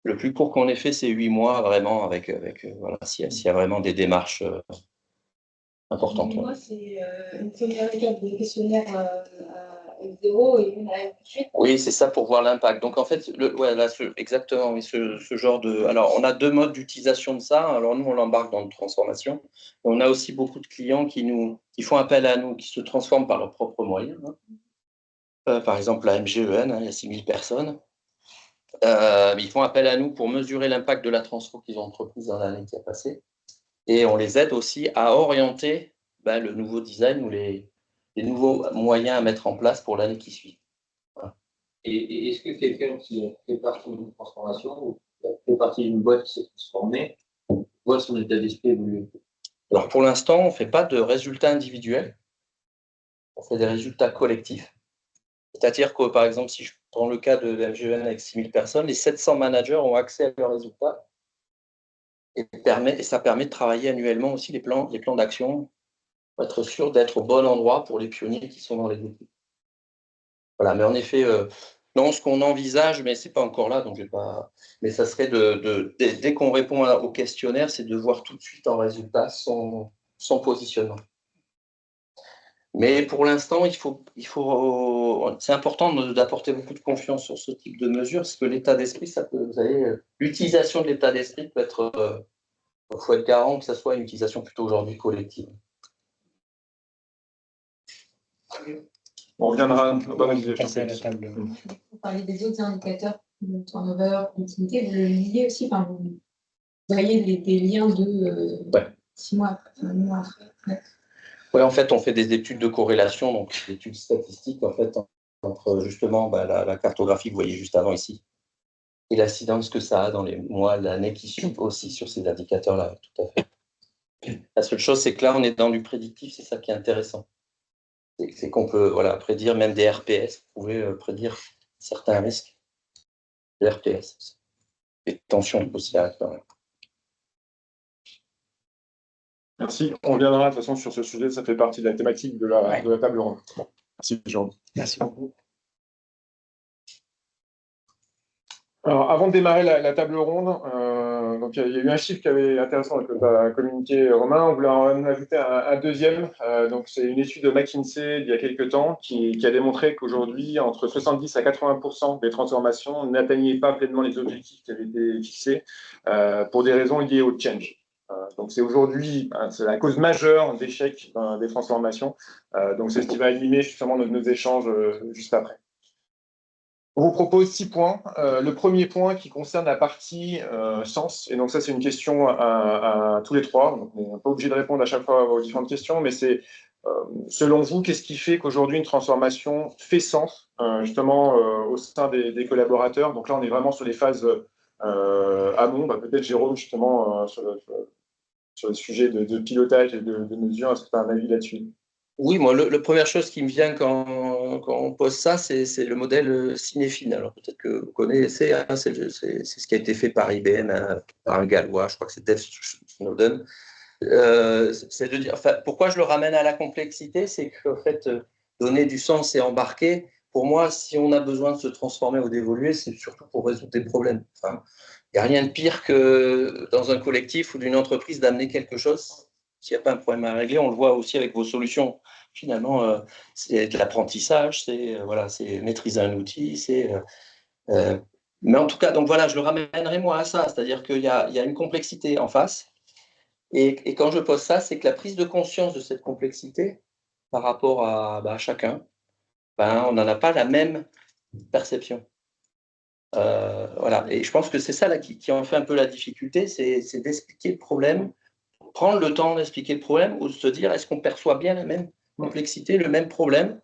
S8: Le plus court qu'on ait fait, c'est 8 mois, vraiment, avec voilà, s'il y a vraiment des démarches importantes.
S4: Moi, c'est une première étape des questionnaires à F0 et une à F8.
S8: Oui, c'est ça pour voir l'impact. Donc, en fait, exactement, oui, ce genre de... Alors, on a 2 modes d'utilisation de ça. Alors, nous, on l'embarque dans notre transformation. Et on a aussi beaucoup de clients qui font appel à nous, qui se transforment par leurs propres moyens. Par exemple, la MGEN, il y a 6000 personnes. Ils font appel à nous pour mesurer l'impact de la transfo qu'ils ont entreprise dans l'année qui a passé. Et on les aide aussi à orienter le nouveau design ou les nouveaux moyens à mettre en place pour l'année qui suit. Voilà.
S7: Et est-ce que quelqu'un qui fait partie d'une transformation ou qui fait partie d'une boîte qui s'est transformée voit son état d'esprit évoluer?
S8: Alors pour l'instant, on ne fait pas de résultats individuels, on fait des résultats collectifs. C'est-à-dire que, par exemple, si je prends le cas de l'MGN avec 6000 personnes, les 700 managers ont accès à leurs résultats et ça permet de travailler annuellement aussi les plans d'action pour être sûr d'être au bon endroit pour les pionniers qui sont dans les équipes. Voilà, mais en effet, non, ce qu'on envisage, mais ce n'est pas encore là, donc je vais pas. Mais ça serait dès qu'on répond au questionnaire, c'est de voir tout de suite en résultat son positionnement. Mais pour l'instant, c'est important d'apporter beaucoup de confiance sur ce type de mesure, parce que l'état d'esprit, vous savez, l'utilisation de l'état d'esprit peut être, il faut être garant que ça soit une utilisation plutôt aujourd'hui collective.
S2: On reviendra.
S1: Vous parlez des autres indicateurs de turnover, d'activité, vous le liez aussi, vous voyez des liens de 6 mois après, 1 mois après.
S8: Oui, en fait, on fait des études de corrélation, donc des études statistiques, en fait, entre justement la cartographie que vous voyez juste avant ici, et l'incidence que ça a dans les mois, l'année qui suivent aussi sur ces indicateurs-là, tout à fait. La seule chose, c'est que là, on est dans du prédictif, c'est ça qui est intéressant. C'est qu'on peut prédire même des RPS, vous pouvez prédire certains risques de RPS, des tensions aussi à l'intérieur.
S2: Merci. On reviendra de toute façon sur ce sujet, ça fait partie de la thématique de la table ronde. Bon. Merci, Jean.
S8: Merci beaucoup.
S2: Alors, avant de démarrer la table ronde, donc il y a eu un chiffre qui avait intéressant que tu as communiqué, Romain. On voulait en ajouter un deuxième. Donc, c'est une étude de McKinsey d'il y a quelques temps qui a démontré qu'aujourd'hui, entre 70 à 80% des transformations n'atteignaient pas pleinement les objectifs qui avaient été fixés pour des raisons liées au change. Donc, c'est aujourd'hui, c'est la cause majeure d'échec des transformations. Donc, c'est ce qui va animer justement nos échanges juste après. On vous propose 6 points. Le premier point qui concerne la partie sens. Et donc ça, c'est une question à tous les trois. Donc, on n'est pas obligé de répondre à chaque fois aux différentes questions, mais c'est, selon vous, qu'est-ce qui fait qu'aujourd'hui une transformation fait sens, justement, au sein des collaborateurs? Donc là, on est vraiment sur les phases amont. Peut-être Jérôme, justement, sur le sujet de pilotage et de mesure, est-ce que tu as un avis là-dessus?
S8: Oui, moi, la première chose qui me vient quand on pose ça, c'est le modèle cinéphile. Alors, peut-être que vous connaissez, hein, c'est ce qui a été fait par IBM, hein, par un Gallois, je crois que c'est Dave Snowden. C'est de dire, enfin, pourquoi je le ramène à la complexité, c'est qu'en fait, donner du sens et embarquer, pour moi, si on a besoin de se transformer ou d'évoluer, c'est surtout pour résoudre des problèmes. Enfin, il n'y a rien de pire que dans un collectif ou d'une entreprise d'amener quelque chose. S'il n'y a pas un problème à régler, on le voit aussi avec vos solutions. Finalement, c'est de l'apprentissage, voilà, c'est maîtriser un outil, mais en tout cas, donc voilà, je le ramènerai moi à ça, c'est-à-dire qu'il y a une complexité en face. Et quand je pose ça, c'est que la prise de conscience de cette complexité par rapport à chacun, on n'en a pas la même perception. Voilà. Et je pense que c'est ça là, qui en fait un peu la difficulté, c'est d'expliquer le problème, prendre le temps d'expliquer le problème ou de se dire est-ce qu'on perçoit bien la même complexité, le même problème,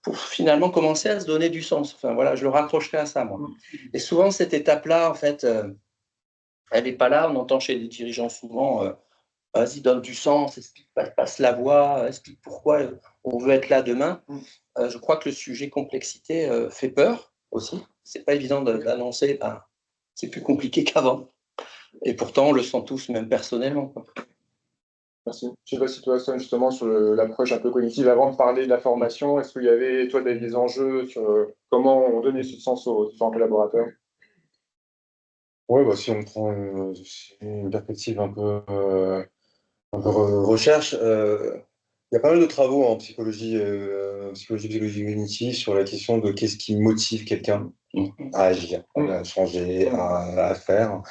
S8: pour finalement commencer à se donner du sens. Enfin voilà, je le raccrocherai à ça, moi. Et souvent, cette étape-là, en fait, elle n'est pas là. On entend chez les dirigeants souvent vas-y, donne du sens, explique, passe la voix, explique pourquoi on veut être là demain. Je crois que le sujet complexité fait peur aussi. C'est pas évident d'annoncer, c'est plus compliqué qu'avant. Et pourtant, on le sent tous, même personnellement, quoi.
S2: Merci. Je ne sais pas si toi, Son, justement, sur l'approche un peu cognitive, avant de parler de la formation, est-ce qu'il y avait, toi, des enjeux sur comment on donnait ce sens aux différents collaborateurs?
S6: Oui, si on prend une perspective un peu recherche, il y a pas mal de travaux en psychologie cognitive sur la question de qu'est-ce qui motive quelqu'un à agir, à changer, à faire.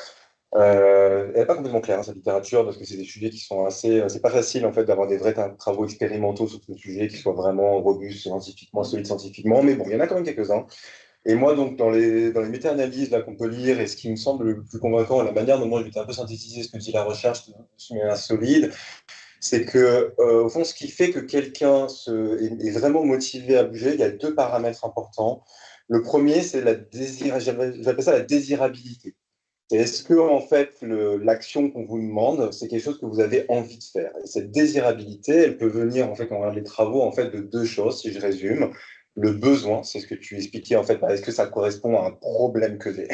S6: Elle n'est pas complètement claire, hein, cette littérature, parce que c'est des sujets qui sont assez. C'est pas facile en fait d'avoir des vrais travaux expérimentaux sur ce sujet qui soient vraiment robustes scientifiquement, solides scientifiquement, mais bon, il y en a quand même quelques-uns. Et moi, donc, dans les méta-analyses qu'on peut lire, et ce qui me semble le plus convaincant, la manière dont moi je vais un peu synthétiser ce que dit la recherche de manière solide, c'est que, au fond, ce qui fait que quelqu'un est vraiment motivé à bouger, il y a 2 paramètres importants. Le premier, c'est j'appelle ça la désirabilité. Est-ce que, en fait, l'action qu'on vous demande, c'est quelque chose que vous avez envie de faire? Et cette désirabilité, elle peut venir, en fait, quand on regarde les travaux, en fait, de 2 choses, si je résume. Le besoin, c'est ce que tu expliquais, en fait, est-ce que ça correspond à un problème que j'ai,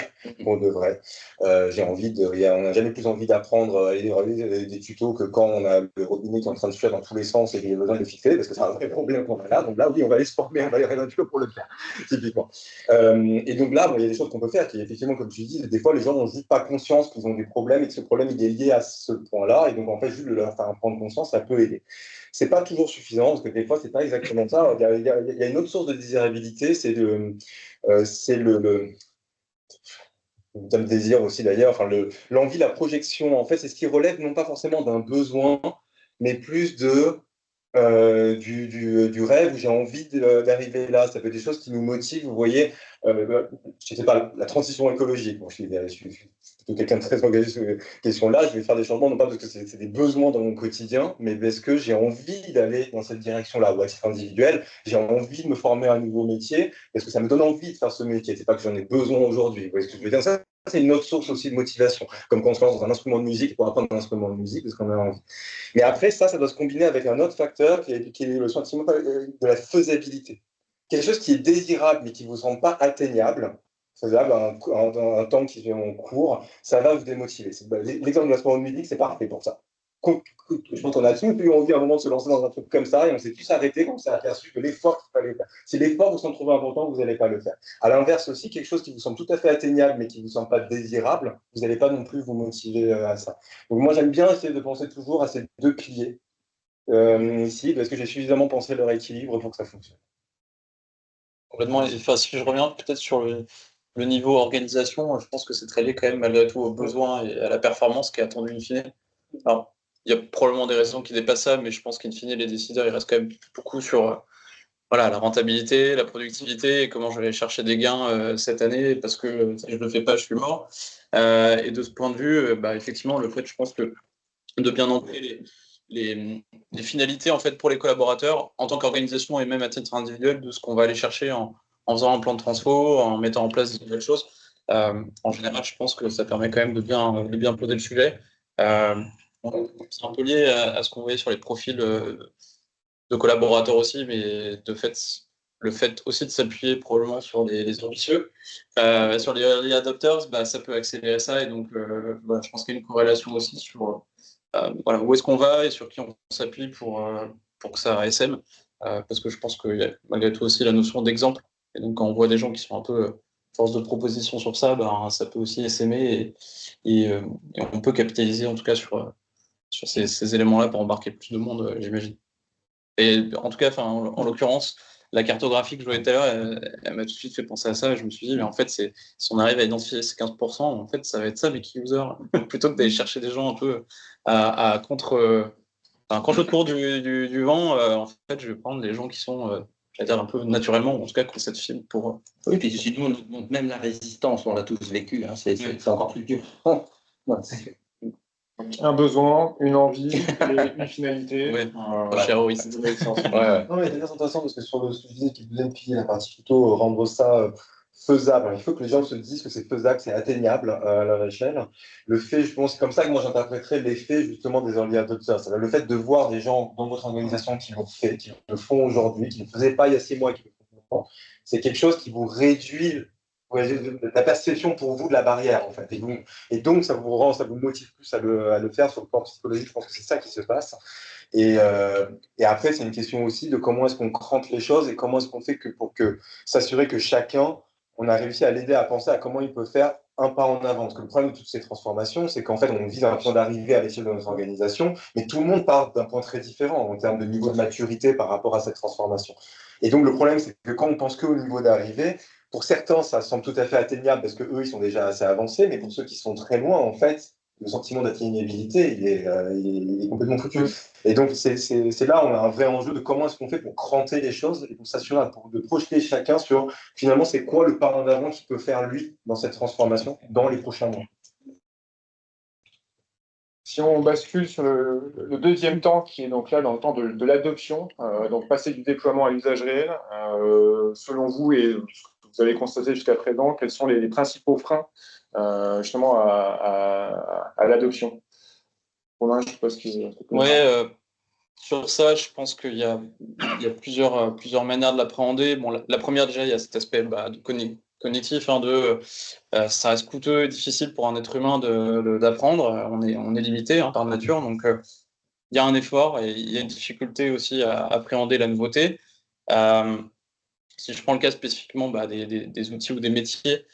S6: pour de vrai? J'ai envie on n'a jamais plus envie d'apprendre à lire des tutos que quand on a le robinet qui est en train de fuir dans tous les sens et qu'il y a besoin de le fixer, parce que c'est un vrai problème qu'on a là. Donc là, oui, on va aller se former, on va aller à un tuto pour le faire, typiquement. Et donc là, il y a des choses qu'on peut faire qui, effectivement, comme tu dis, des fois, les gens n'ont juste pas conscience qu'ils ont des problèmes et que ce problème il est lié à ce point-là. Et donc, en fait, juste de leur faire prendre conscience, ça peut aider. C'est pas toujours suffisant, parce que des fois, c'est pas exactement ça. Il y a une autre source de désirabilité, c'est le désir aussi d'ailleurs, enfin, l'envie, la projection. En fait, c'est ce qui relève non pas forcément d'un besoin, mais plus du rêve où j'ai envie d'arriver là. Ça peut être des choses qui nous motivent. Vous voyez, je sais pas, la transition écologique. Bon, je suis plutôt quelqu'un de très engagé sur ces questions-là. Je vais faire des changements, non pas parce que c'est des besoins dans mon quotidien, mais parce que j'ai envie d'aller dans cette direction-là. Ou à titre individuel, j'ai envie de me former à un nouveau métier parce que ça me donne envie de faire ce métier. C'est pas que j'en ai besoin aujourd'hui. Vous voyez ce que je veux dire? Ça, c'est une autre source aussi de motivation. Comme quand on se lance dans un instrument de musique pour apprendre un instrument de musique parce qu'on a envie. Mais après, ça doit se combiner avec un autre facteur qui est le sentiment de la faisabilité. Quelque chose qui est désirable mais qui ne vous semble pas atteignable, faisable dans un temps qui est en cours, ça va vous démotiver. L'exemple de l'instrument de musique, c'est parfait pour ça. je pense qu'on a tous eu envie à un moment de se lancer dans un truc comme ça et on s'est tous arrêtés quand on s'est aperçu que l'effort qu'il fallait faire, si l'effort vous semble trop important, vous n'allez pas le faire. À l'inverse aussi, quelque chose qui vous semble tout à fait atteignable mais qui ne vous semble pas désirable, vous n'allez pas non plus vous motiver à ça. Donc moi, j'aime bien essayer de penser toujours à ces deux piliers ici, parce que j'ai suffisamment pensé leur équilibre pour que ça fonctionne.
S3: Complètement. Enfin, si je reviens peut-être sur le niveau organisation, je pense que c'est très lié quand même malgré tout aux besoins et à la performance qui est attendue in fine. Alors, il y a probablement des raisons qui dépassent ça, mais je pense qu'in fine, les décideurs, ils restent quand même beaucoup sur voilà, la rentabilité, la productivité et comment je vais aller chercher des gains cette année parce que si je ne le fais pas, je suis mort. Et de ce point de vue, bah, effectivement, le fait, je pense que de bien ancrer les finalités en fait pour les collaborateurs en tant qu'organisation et même à titre individuel de ce qu'on va aller chercher en faisant un plan de transfo, en mettant en place de nouvelles choses. En général, je pense que ça permet quand même de bien poser le sujet. C'est un peu lié à ce qu'on voyait sur les profils de collaborateurs aussi, mais le fait aussi de s'appuyer probablement sur les ambitieux, sur les early adopters, bah, ça peut accélérer ça et donc bah, je pense qu'il y a une corrélation aussi sur voilà, où est-ce qu'on va et sur qui on s'appuie pour que ça SM. Parce que je pense qu'il y a malgré tout aussi la notion d'exemple. Et donc, quand on voit des gens qui sont un peu force de proposition sur ça, ben, ça peut aussi SMer et on peut capitaliser en tout cas sur ces éléments-là pour embarquer plus de monde, j'imagine. Et en tout cas, en l'occurrence, la cartographie que je voyais tout à l'heure, elle m'a tout de suite fait penser à ça. Et je me suis dit, mais en fait, si on arrive à identifier ces 15%, en fait, ça va être ça, les key users, plutôt que d'aller chercher des gens un peu contre le cours du vent. En fait, je vais prendre des gens qui sont, j'allais dire, un peu naturellement, en tout cas, qui ont cette fibre pour.
S8: Oui, puis si nous, on augmente même la résistance, on l'a tous vécu, hein, c'est encore plus dur.
S2: Un besoin, une envie et une finalité.
S3: Ouais.
S6: Ouais, c'est très intéressant parce que sur le sujet qui est le deuxième pilier, la partie plutôt rendre ça faisable. Il faut que les gens se disent que c'est faisable, c'est atteignable à leur échelle. Le fait, je pense, c'est comme ça que moi j'interpréterais l'effet justement des early adopters. C'est le fait de voir des gens dans votre organisation qui l'ont fait, qui le font aujourd'hui, qui ne le faisaient pas il y a 6 mois, qui le font maintenant. C'est quelque chose qui vous réduit la perception pour vous de la barrière en fait. Et donc ça vous motive plus à le faire sur le plan psychologique. Je pense que c'est ça qui se passe. Et après, c'est une question aussi de comment est-ce qu'on crante les choses et comment est-ce qu'on fait pour s'assurer que chacun, on a réussi à l'aider à penser à comment il peut faire un pas en avant. Parce que le problème de toutes ces transformations, c'est qu'en fait, on vise un point d'arrivée à l'échelle de notre organisation, mais tout le monde part d'un point très différent en termes de niveau de maturité par rapport à cette transformation. Et donc, le problème, c'est que quand on pense qu'au niveau d'arrivée, pour certains, ça semble tout à fait atteignable parce qu'eux, ils sont déjà assez avancés, mais pour ceux qui sont très loin, en fait, le sentiment d'atteignabilité, il est complètement foutu. Et donc, c'est là où on a un vrai enjeu de comment est-ce qu'on fait pour cranter les choses et pour s'assurer de projeter chacun sur, finalement, c'est quoi le pas en avant qu'il peut faire, lui, dans cette transformation, dans les prochains mois.
S2: Si on bascule sur le deuxième temps, qui est donc là dans le temps de l'adoption, donc passer du déploiement à l'usage réel, selon vous et ce que vous avez constaté jusqu'à présent, quels sont les principaux freins justement à l'adoption? Romain, je suppose que...
S3: Ouais, sur ça, je pense qu'il y a plusieurs manières de l'appréhender. Bon, la première, déjà, il y a cet aspect cognitif, ça reste coûteux et difficile pour un être humain d'apprendre. On est limité par nature, donc il y a un effort et il y a une difficulté aussi à appréhender la nouveauté. Si je prends le cas spécifiquement des outils ou des métiers,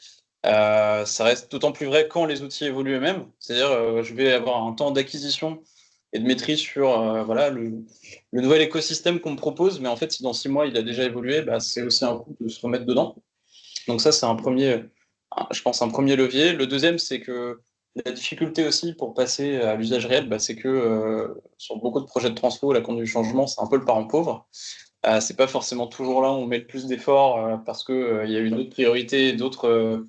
S3: ça reste d'autant plus vrai quand les outils évoluent eux-mêmes. C'est-à-dire, je vais avoir un temps d'acquisition et de maîtrise sur voilà, le nouvel écosystème qu'on me propose, mais en fait, si dans 6 mois, il a déjà évolué, bah, c'est aussi un coup de se remettre dedans. Donc ça, c'est je pense, un premier levier. Le deuxième, c'est que la difficulté aussi pour passer à l'usage réel, bah, c'est que sur beaucoup de projets de transfo, la conduite du changement, c'est un peu le parent pauvre. C'est pas forcément toujours là où on met le plus d'efforts parce qu'il y a eu d'autres priorités, d'autres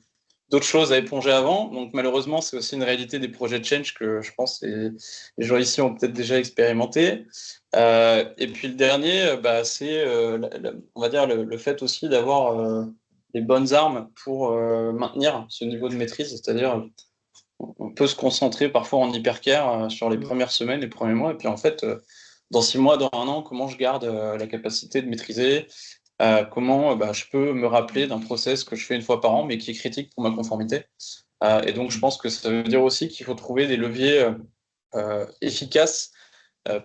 S3: choses à éponger avant. Donc malheureusement, c'est aussi une réalité des projets de change que je pense les gens ici ont peut-être déjà expérimenté. Et puis le dernier, bah, c'est on va dire le fait aussi d'avoir les bonnes armes pour maintenir ce niveau de maîtrise, c'est-à-dire on peut se concentrer parfois en hypercare sur les premières semaines, les premiers mois, et puis en fait, dans 6 mois, dans 1 an, comment je garde la capacité de maîtriser, comment je peux me rappeler d'un process que je fais 1 fois par an, mais qui est critique pour ma conformité. Et donc, je pense que ça veut dire aussi qu'il faut trouver des leviers efficace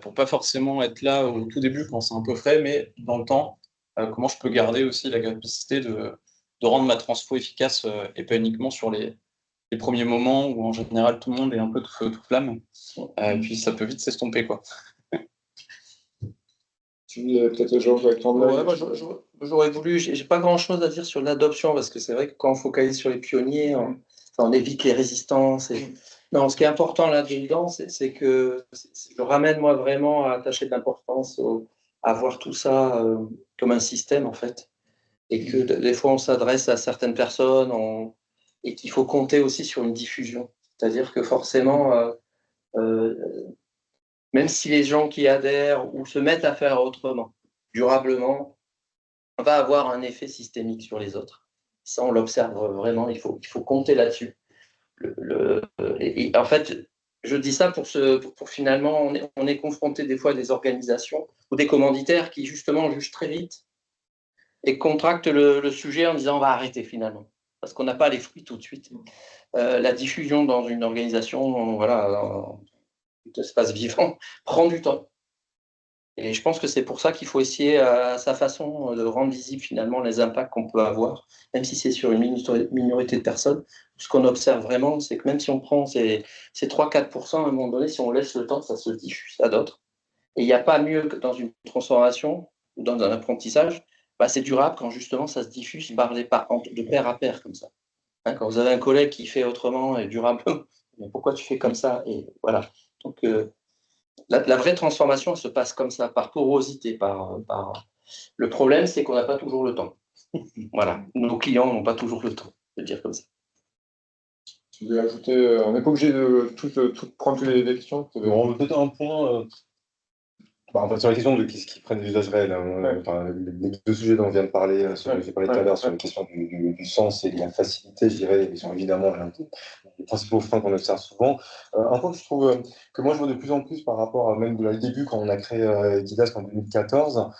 S3: pour pas forcément être là au tout début quand c'est un peu frais, mais dans le temps, comment je peux garder aussi la capacité de rendre ma transfo efficace et pas uniquement sur les premiers moments où en général tout le monde est un peu tout feu, tout flamme, et puis ça peut vite s'estomper, quoi.
S2: Tu veux peut-être Georges avec ton
S8: Ouais, moi, j'aurais voulu, j'ai pas grand-chose à dire sur l'adoption, parce que c'est vrai que quand on focalise sur les pionniers, on évite les résistances. Non, ce qui est important là-dedans, c'est que je ramène moi vraiment à attacher de l'importance à voir tout ça comme un système, en fait. Et que des fois, on s'adresse à certaines personnes et qu'il faut compter aussi sur une diffusion. C'est-à-dire que forcément, euh, même si les gens qui adhèrent ou se mettent à faire autrement, durablement, va avoir un effet systémique sur les autres. Ça, on l'observe vraiment, il faut compter là-dessus. Et en fait, je dis ça pour finalement, on est confronté des fois à des organisations ou des commanditaires qui justement jugent très vite et contractent le sujet en disant on va arrêter finalement, parce qu'on n'a pas les fruits tout de suite. La diffusion dans une organisation, voilà, dans l'espace vivant, prend du temps. Et je pense que c'est pour ça qu'il faut essayer à sa façon de rendre visible finalement les impacts qu'on peut avoir, même si c'est sur une minorité de personnes. Ce qu'on observe vraiment, c'est que même si on prend ces 3-4%, à un moment donné, si on laisse le temps, ça se diffuse à d'autres. Et il n'y a pas mieux que dans une transformation ou dans un apprentissage, bah, c'est durable quand justement ça se diffuse de pair à pair comme ça. Hein, quand vous avez un collègue qui fait autrement et durablement, mais pourquoi tu fais comme ça? Et voilà. Donc, la vraie transformation elle se passe comme ça, par porosité. Le problème, c'est qu'on n'a pas toujours le temps. Voilà. Nos clients n'ont pas toujours le temps, de dire comme ça.
S2: Tu veux ajouter, on n'est pas obligé de prendre toutes les questions.
S6: Peut-être un point. En fait, sur la question de qu'est-ce qui prennent l'usage réel, enfin, les deux sujets dont on vient de parler, j'ai parlé tout à l'heure sur la question du sens et de la facilité, je dirais, ils sont évidemment les principaux freins qu'on observe souvent. Un point que je trouve que moi je vois de plus en plus par rapport à même le début quand on a créé Didask en 2014,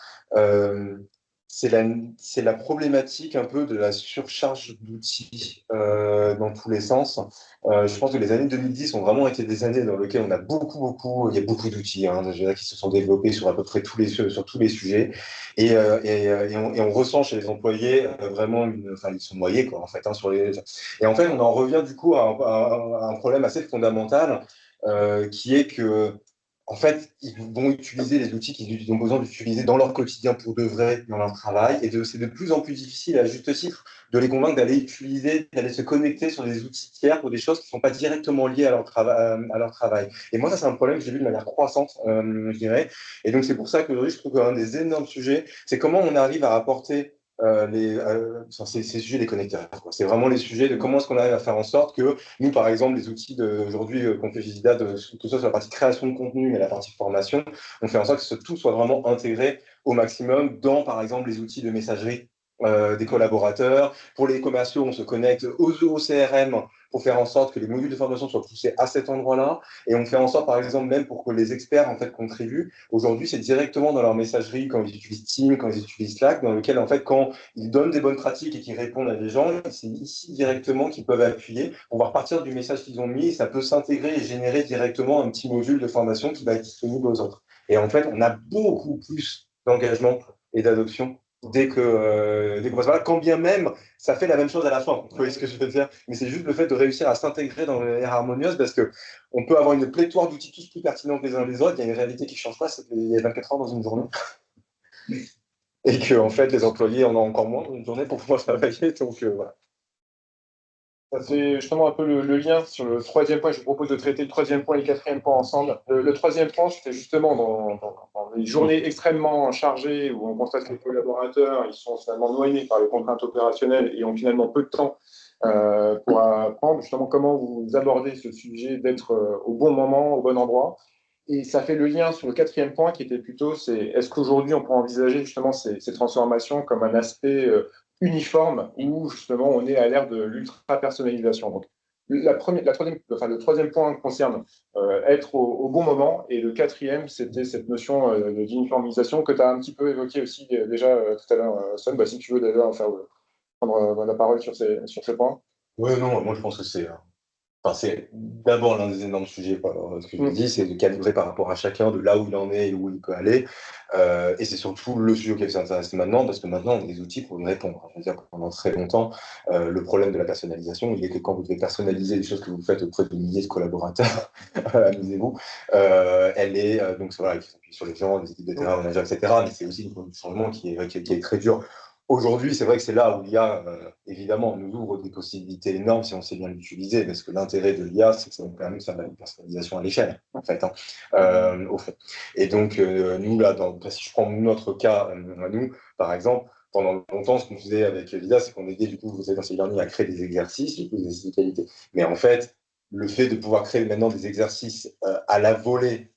S6: c'est la problématique un peu de la surcharge d'outils dans tous les sens. Je pense que les années 2010 ont vraiment été des années dans lesquelles on a il y a beaucoup d'outils qui se sont développés sur à peu près sur tous les sujets. Et on ressent chez les employés vraiment enfin, ils sont noyés, quoi, en fait, sur les... Et en fait, on en revient du coup à un problème assez fondamental qui est que en fait, ils vont utiliser les outils qu'ils ont besoin d'utiliser dans leur quotidien pour de vrai, dans leur travail. Et c'est de plus en plus difficile, à juste titre, de les convaincre d'aller se connecter sur des outils tiers pour des choses qui ne sont pas directement liées à leur travail. Et moi, ça, c'est un problème que j'ai vu de manière croissante, je dirais. Et donc, c'est pour ça qu'aujourd'hui, je trouve qu'un des énormes sujets, c'est comment on arrive à apporter ces sujets des connecteurs. C'est vraiment les sujets de comment est-ce qu'on arrive à faire en sorte que nous, par exemple, les outils d'aujourd'hui qu'on fait Visida, que ce soit sur la partie création de contenu et la partie formation, on fait en sorte que tout soit vraiment intégré au maximum dans, par exemple, les outils de messagerie des collaborateurs. Pour les commerciaux, on se connecte au CRM pour faire en sorte que les modules de formation soient poussés à cet endroit-là. Et on fait en sorte, par exemple, même pour que les experts en fait contribuent. Aujourd'hui, c'est directement dans leur messagerie, quand ils utilisent Teams, quand ils utilisent Slack, dans lequel, en fait, quand ils donnent des bonnes pratiques et qu'ils répondent à des gens, c'est ici directement qu'ils peuvent appuyer pour pouvoir partir du message qu'ils ont mis. Et ça peut s'intégrer et générer directement un petit module de formation qui va être disponible aux autres. Et en fait, on a beaucoup plus d'engagement et d'adoption dès qu'on passe par là, quand bien même ça fait la même chose à la fin. Vous voyez ce que je veux dire? Mais c'est juste le fait de réussir à s'intégrer dans l'air harmonieuse, parce qu'on peut avoir une pléthore d'outils tous plus pertinents que les uns les autres. Il y a une réalité qui ne change pas, c'est qu'il y a 24 heures dans une journée. Et que, en fait, les employés en ont encore moins dans une journée pour pouvoir travailler. Donc, voilà.
S2: Ça fait justement un peu le lien sur le troisième point. Je vous propose de traiter le troisième point et le quatrième point ensemble. Le troisième point, c'était justement dans les journées extrêmement chargées où on constate que les collaborateurs ils sont finalement noyés par les contraintes opérationnelles et ont finalement peu de temps pour apprendre. Justement, comment vous abordez ce sujet d'être au bon moment, au bon endroit. Et ça fait le lien sur le quatrième point qui était plutôt, est-ce qu'aujourd'hui on peut envisager justement ces transformations comme un aspect uniforme où justement on est à l'ère de l'ultra-personnalisation. Donc, le troisième point concerne être au bon moment, et le quatrième, c'était cette notion d'uniformisation que tu as un petit peu évoqué aussi déjà tout à l'heure, Son. Si tu veux d'ailleurs prendre la parole sur ces points.
S6: Oui, non, moi je pense que c'est Enfin, c'est d'abord l'un des énormes sujets, ce que je vous dis, c'est de calibrer par rapport à chacun, de là où il en est et où il peut aller. Et c'est surtout le sujet auquel s'intéresse maintenant, parce que maintenant, on a des outils pour y répondre. Je veux dire, pendant très longtemps, le problème de la personnalisation, il est que quand vous devez personnaliser les choses que vous faites auprès de milliers de collaborateurs, amusez-vous, elle est, donc voilà, il faut s'appuyer sur les gens, les équipes de terrain, les managers, etc. Mais c'est aussi un changement qui est très dur. Aujourd'hui, c'est vrai que c'est là où l'IA, évidemment, nous ouvre des possibilités énormes si on sait bien l'utiliser, parce que l'intérêt de l'IA, c'est que ça nous permet de faire de la personnalisation à l'échelle, en fait, au fond. Et donc, nous, là, si je prends notre cas à nous, par exemple, pendant longtemps, ce qu'on faisait avec l'IA, c'est qu'on aidait, du coup, vous êtes dans ces learning à créer des exercices, du coup, des exercices de qualité. Mais en fait, le fait de pouvoir créer maintenant des exercices à la volée,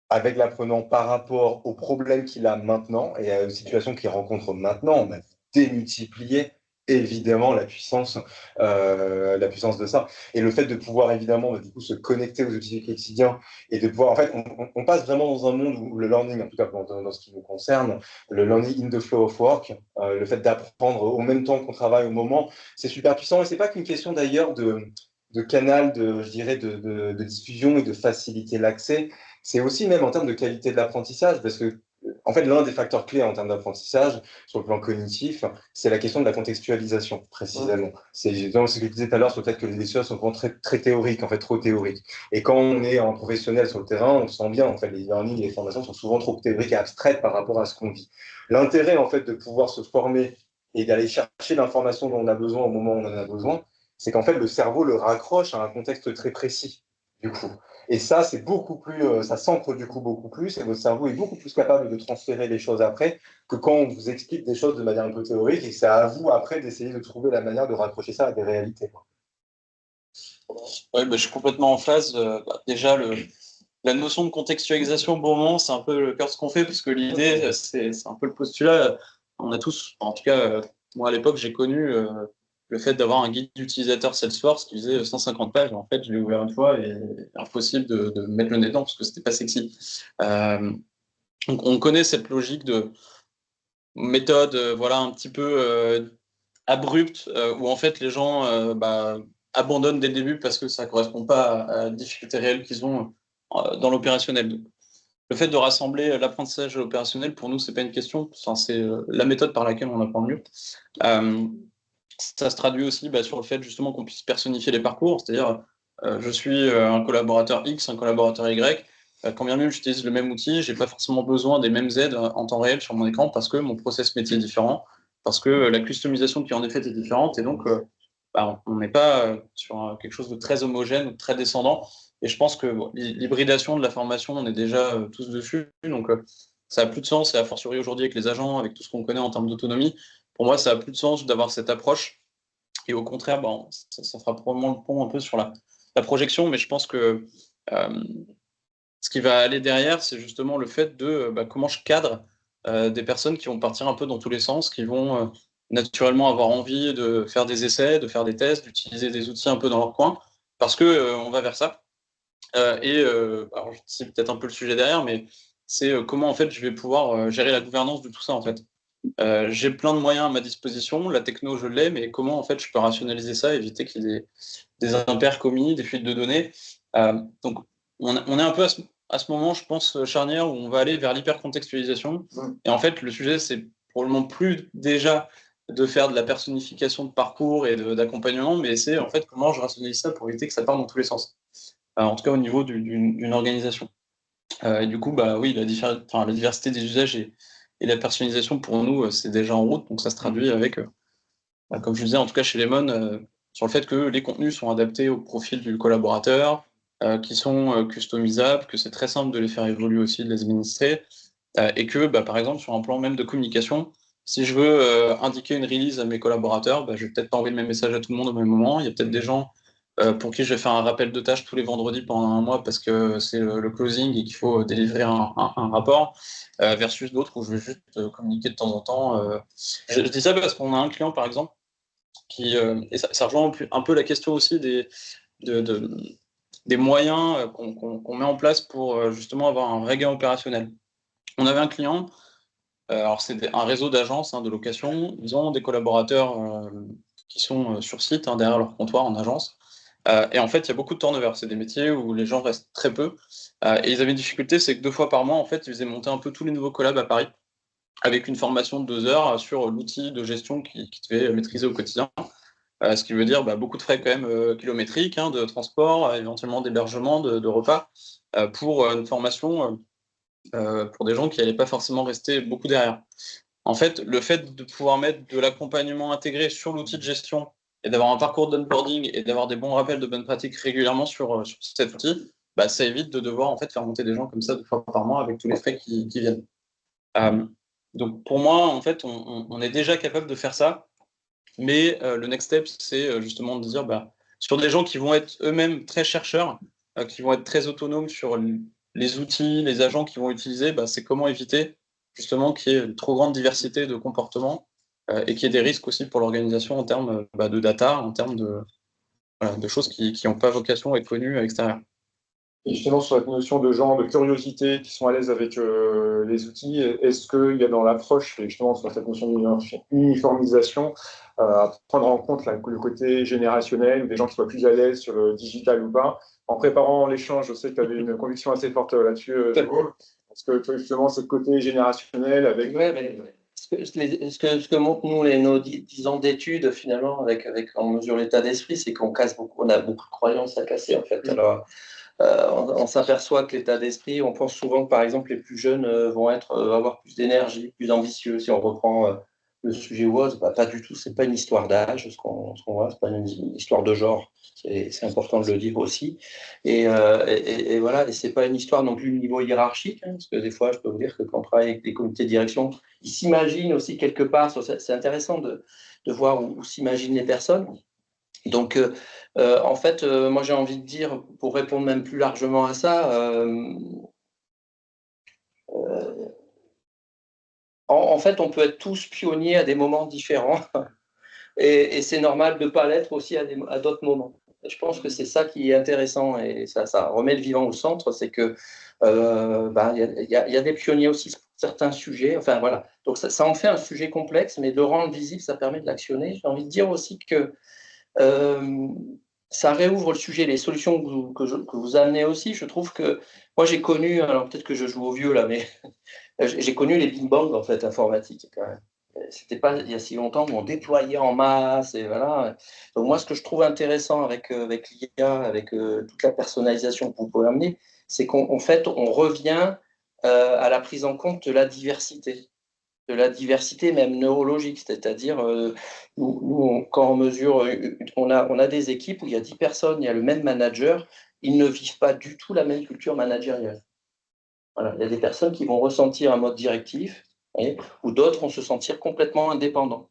S6: avec l'apprenant par rapport aux problèmes qu'il a maintenant et aux situations qu'il rencontre maintenant, on a démultiplié évidemment la puissance de ça. Et le fait de pouvoir évidemment du coup, se connecter aux outils du quotidien et de pouvoir, en fait, on passe vraiment dans un monde où le learning, en tout cas dans ce qui nous concerne, le learning in the flow of work, le fait d'apprendre au même temps qu'on travaille au moment, c'est super puissant. Et c'est pas qu'une question d'ailleurs de canal, je dirais, de diffusion et de faciliter l'accès. C'est aussi même en termes de qualité de l'apprentissage, parce que, en fait, l'un des facteurs clés en termes d'apprentissage, sur le plan cognitif, c'est la question de la contextualisation, précisément. C'est exactement ce que je disais tout à l'heure sur le fait que les lectures sont vraiment très, très théoriques, en fait, trop théoriques. Et quand on est en professionnel sur le terrain, on sent bien, en fait, les learning et les formations sont souvent trop théoriques et abstraites par rapport à ce qu'on vit. L'intérêt, en fait, de pouvoir se former et d'aller chercher l'information dont on a besoin au moment où on en a besoin, c'est qu'en fait, le cerveau le raccroche à un contexte très précis, du coup. Et ça, c'est beaucoup plus, ça s'ancre du coup beaucoup plus, et votre cerveau est beaucoup plus capable de transférer les choses après que quand on vous explique des choses de manière un peu théorique, et que c'est à vous après d'essayer de trouver la manière de raccrocher ça à des réalités.
S3: Ouais, je suis complètement en phase. Déjà, la notion de contextualisation, bon moment, c'est un peu le cœur de ce qu'on fait, parce que l'idée, c'est un peu le postulat. On a tous, en tout cas, moi à l'époque, j'ai connu le fait d'avoir un guide d'utilisateur Salesforce qui faisait 150 pages. En fait, je l'ai ouvert une fois et impossible de mettre le nez dedans parce que c'était pas sexy. Donc, on connaît cette logique de méthode, voilà, un petit peu abrupte, où en fait les gens abandonnent dès le début parce que ça correspond pas à la difficulté réelle qu'ils ont dans l'opérationnel. Le fait de rassembler l'apprentissage et l'opérationnel, pour nous, c'est pas une question. Enfin, c'est la méthode par laquelle on apprend le mieux. Ça se traduit aussi sur le fait justement qu'on puisse personnifier les parcours, c'est-à-dire je suis un collaborateur X, un collaborateur Y. Quand bien même j'utilise le même outil, j'ai pas forcément besoin des mêmes aides en temps réel sur mon écran parce que mon process métier est différent, parce que la customisation qui en est faite est différente, et donc on n'est pas sur quelque chose de très homogène ou de très descendant. Et je pense que l'hybridation de la formation, on est déjà tous dessus, donc ça a plus de sens, et a fortiori aujourd'hui avec les agents, avec tout ce qu'on connaît en termes d'autonomie, pour moi ça a plus de sens d'avoir cette approche. Et au contraire, ça fera probablement le pont un peu sur la projection, mais je pense que ce qui va aller derrière, c'est justement le fait de comment je cadre des personnes qui vont partir un peu dans tous les sens, qui vont naturellement avoir envie de faire des essais, de faire des tests, d'utiliser des outils un peu dans leur coin, parce que on va vers ça. Alors, c'est peut-être un peu le sujet derrière, mais c'est comment en fait je vais pouvoir gérer la gouvernance de tout ça en fait. J'ai plein de moyens à ma disposition, la techno je l'ai, mais comment en fait je peux rationaliser ça, éviter qu'il y ait des impairs commis, des fuites de données. Donc on est un peu à ce moment, je pense, charnière, où on va aller vers l'hypercontextualisation. Et en fait, le sujet, c'est probablement plus déjà de faire de la personnification de parcours et d'accompagnement, mais c'est en fait comment je rationalise ça pour éviter que ça parte dans tous les sens. En tout cas au niveau d'une organisation. Et du coup, oui, la diversité des usages et la personnalisation, pour nous, c'est déjà en route. Donc, ça se traduit avec, comme je disais, en tout cas chez Lemon, sur le fait que les contenus sont adaptés au profil du collaborateur, qui sont customisables, que c'est très simple de les faire évoluer aussi, de les administrer, et que, par exemple, sur un plan même de communication, si je veux indiquer une release à mes collaborateurs, je vais peut-être pas envoyer le même message à tout le monde au même moment. Il y a peut-être des gens pour qui je vais faire un rappel de tâches tous les vendredis pendant un mois parce que c'est le closing et qu'il faut délivrer un rapport, versus d'autres où je vais juste communiquer de temps en temps. Je dis ça parce qu'on a un client, par exemple, et ça rejoint un peu la question aussi des moyens qu'on met en place pour justement avoir un vrai gain opérationnel. On avait un client, alors c'est un réseau d'agences de location, ils ont des collaborateurs qui sont sur site, derrière leur comptoir en agence. Et en fait, il y a beaucoup de turnover. C'est des métiers où les gens restent très peu. Et ils avaient une difficulté, c'est que 2 fois par mois, en fait, ils faisaient monter un peu tous les nouveaux collabs à Paris, avec une formation de 2 heures sur l'outil de gestion qu'ils devaient maîtriser au quotidien. Ce qui veut dire beaucoup de frais quand même kilométriques, hein, de transport, éventuellement d'hébergement, de repas, pour une formation pour des gens qui n'allaient pas forcément rester beaucoup derrière. En fait, le fait de pouvoir mettre de l'accompagnement intégré sur l'outil de gestion et d'avoir un parcours d'onboarding et d'avoir des bons rappels de bonnes pratiques régulièrement sur cet outil, ça évite de devoir en fait faire monter des gens comme ça 2 fois par mois avec tous les frais qui viennent. Donc pour moi, en fait, on est déjà capable de faire ça, mais le next step, c'est justement de dire sur des gens qui vont être eux-mêmes très chercheurs, qui vont être très autonomes sur les outils, les agents qu'ils vont utiliser, c'est comment éviter justement qu'il y ait une trop grande diversité de comportements et qu'il y ait des risques aussi pour l'organisation en termes de data, en termes de choses qui n'ont pas vocation à être connues à l'extérieur.
S2: Et justement, sur cette notion de gens de curiosité qui sont à l'aise avec les outils, est-ce qu'il y a dans l'approche, et justement sur cette notion d'uniformisation, à prendre en compte le côté générationnel, ou des gens qui soient plus à l'aise sur le digital ou pas? En préparant l'échange, je sais que tu avais une conviction assez forte là-dessus, Thibaut. Parce que justement, ce côté générationnel avec...
S8: Ouais, mais ce que montrent nos 10 ans d'études, finalement, avec on mesure l'état d'esprit, c'est qu'on casse beaucoup, on a beaucoup de croyances à casser, en fait. Alors, on s'aperçoit que l'état d'esprit, on pense souvent que, par exemple, les plus jeunes vont avoir plus d'énergie, plus ambitieux. Si on reprend le sujet WOZ, pas du tout, c'est pas une histoire d'âge, ce qu'on voit, c'est pas une histoire de genre. C'est important de le dire aussi. Et voilà, et c'est pas une histoire non plus de niveau hiérarchique, hein, parce que des fois, je peux vous dire que quand on travaille avec des comités de direction, ils s'imaginent aussi quelque part, c'est intéressant de voir où s'imaginent les personnes. Donc, en fait, moi, j'ai envie de dire, pour répondre même plus largement à ça, en fait, on peut être tous pionniers à des moments différents et c'est normal de ne pas l'être aussi à d'autres moments. Je pense que c'est ça qui est intéressant et ça remet le vivant au centre, c'est que y a des pionniers aussi sur certains sujets. Enfin, voilà. Donc, ça en fait un sujet complexe, mais de le rendre visible, ça permet de l'actionner. J'ai envie de dire aussi que ça réouvre le sujet, les solutions que vous amenez aussi. Je trouve que moi j'ai connu, alors peut-être que je joue au vieux là, mais j'ai connu les Big Bang en fait informatiques quand même. C'était pas il y a si longtemps où on déployait en masse et voilà. Donc moi ce que je trouve intéressant avec l'IA, avec toute la personnalisation que vous pouvez amener, c'est qu'en fait on revient à la prise en compte de la diversité même neurologique, c'est-à-dire nous, quand on mesure, on a des équipes où il y a 10 personnes, il y a le même manager, ils ne vivent pas du tout la même culture managériale. Voilà. Il y a des personnes qui vont ressentir un mode directif, ou d'autres vont se sentir complètement indépendants.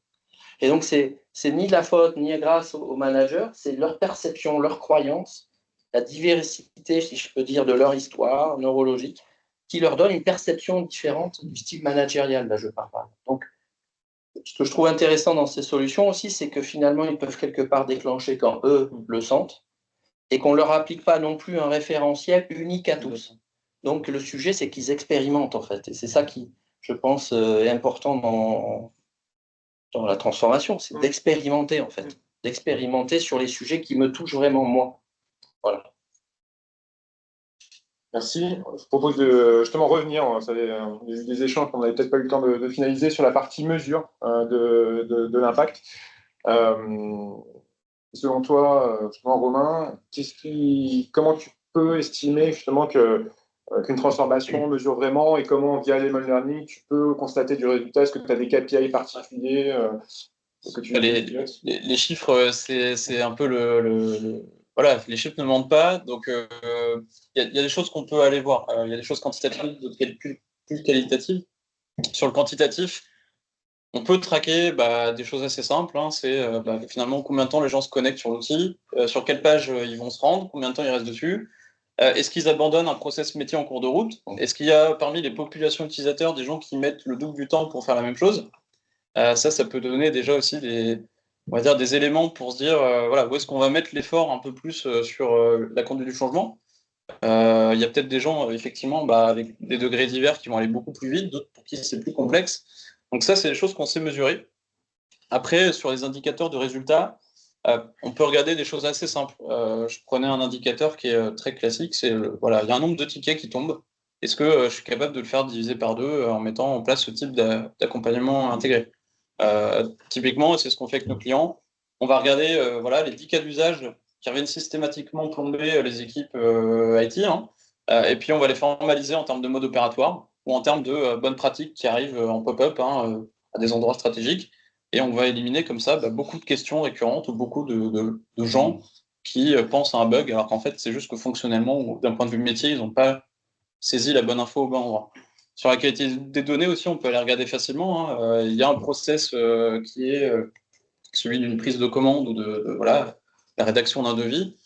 S8: Et donc, c'est ni de la faute, ni grâce aux managers, c'est leur perception, leur croyance, la diversité, si je peux dire, de leur histoire neurologique, qui leur donne une perception différente du style managérial, là je parle. Donc, ce que je trouve intéressant dans ces solutions aussi, c'est que finalement, ils peuvent quelque part déclencher quand eux le sentent et qu'on ne leur applique pas non plus un référentiel unique à tous. Donc, le sujet, c'est qu'ils expérimentent, en fait. Et c'est ça qui, je pense, est important dans la transformation, c'est d'expérimenter, en fait. D'expérimenter sur les sujets qui me touchent vraiment, moi. Voilà.
S2: Merci. Je propose de justement revenir, il y a eu des échanges qu'on n'avait peut-être pas eu le temps de finaliser sur la partie mesure de l'impact. Selon toi, justement, Romain, comment tu peux estimer justement qu'une transformation mesure vraiment et comment, via l'Emon Learning, tu peux constater du résultat? Est-ce que tu as des KPI particuliers
S3: les chiffres, c'est un peu voilà, les chiffres ne mentent pas, donc il y a des choses qu'on peut aller voir. Il y a des choses quantitatives, d'autres plus qualitatives. Sur le quantitatif, on peut traquer des choses assez simples. Hein, c'est finalement combien de temps les gens se connectent sur l'outil, sur quelle page ils vont se rendre, combien de temps ils restent dessus. Est-ce qu'ils abandonnent un process métier en cours de route? Est-ce qu'il y a parmi les populations utilisateurs des gens qui mettent le double du temps pour faire la même chose? Ça peut donner déjà aussi on va dire des éléments pour se dire voilà, où est-ce qu'on va mettre l'effort un peu plus sur la conduite du changement. Il y a peut-être des gens effectivement avec des degrés divers qui vont aller beaucoup plus vite, d'autres pour qui c'est plus complexe. Donc ça, c'est des choses qu'on sait mesurer. Après, sur les indicateurs de résultats, On peut regarder des choses assez simples. Je prenais un indicateur qui est très classique, c'est voilà, il y a un nombre de tickets qui tombent. Est-ce que je suis capable de le faire diviser par 2 en mettant en place ce type d'accompagnement intégré? Typiquement, c'est ce qu'on fait avec nos clients. On va regarder voilà, les 10 cas d'usage qui reviennent systématiquement plomber les équipes IT, hein, et puis on va les formaliser en termes de mode opératoire ou en termes de bonnes pratiques qui arrivent en pop-up, hein, à des endroits stratégiques. Et on va éliminer comme ça beaucoup de questions récurrentes ou beaucoup de gens qui pensent à un bug, alors qu'en fait, c'est juste que fonctionnellement ou d'un point de vue métier, ils n'ont pas saisi la bonne info au bon endroit. Sur la qualité des données aussi, on peut aller regarder facilement, hein. Il y a un process qui est celui d'une prise de commande ou voilà, la rédaction d'un devis.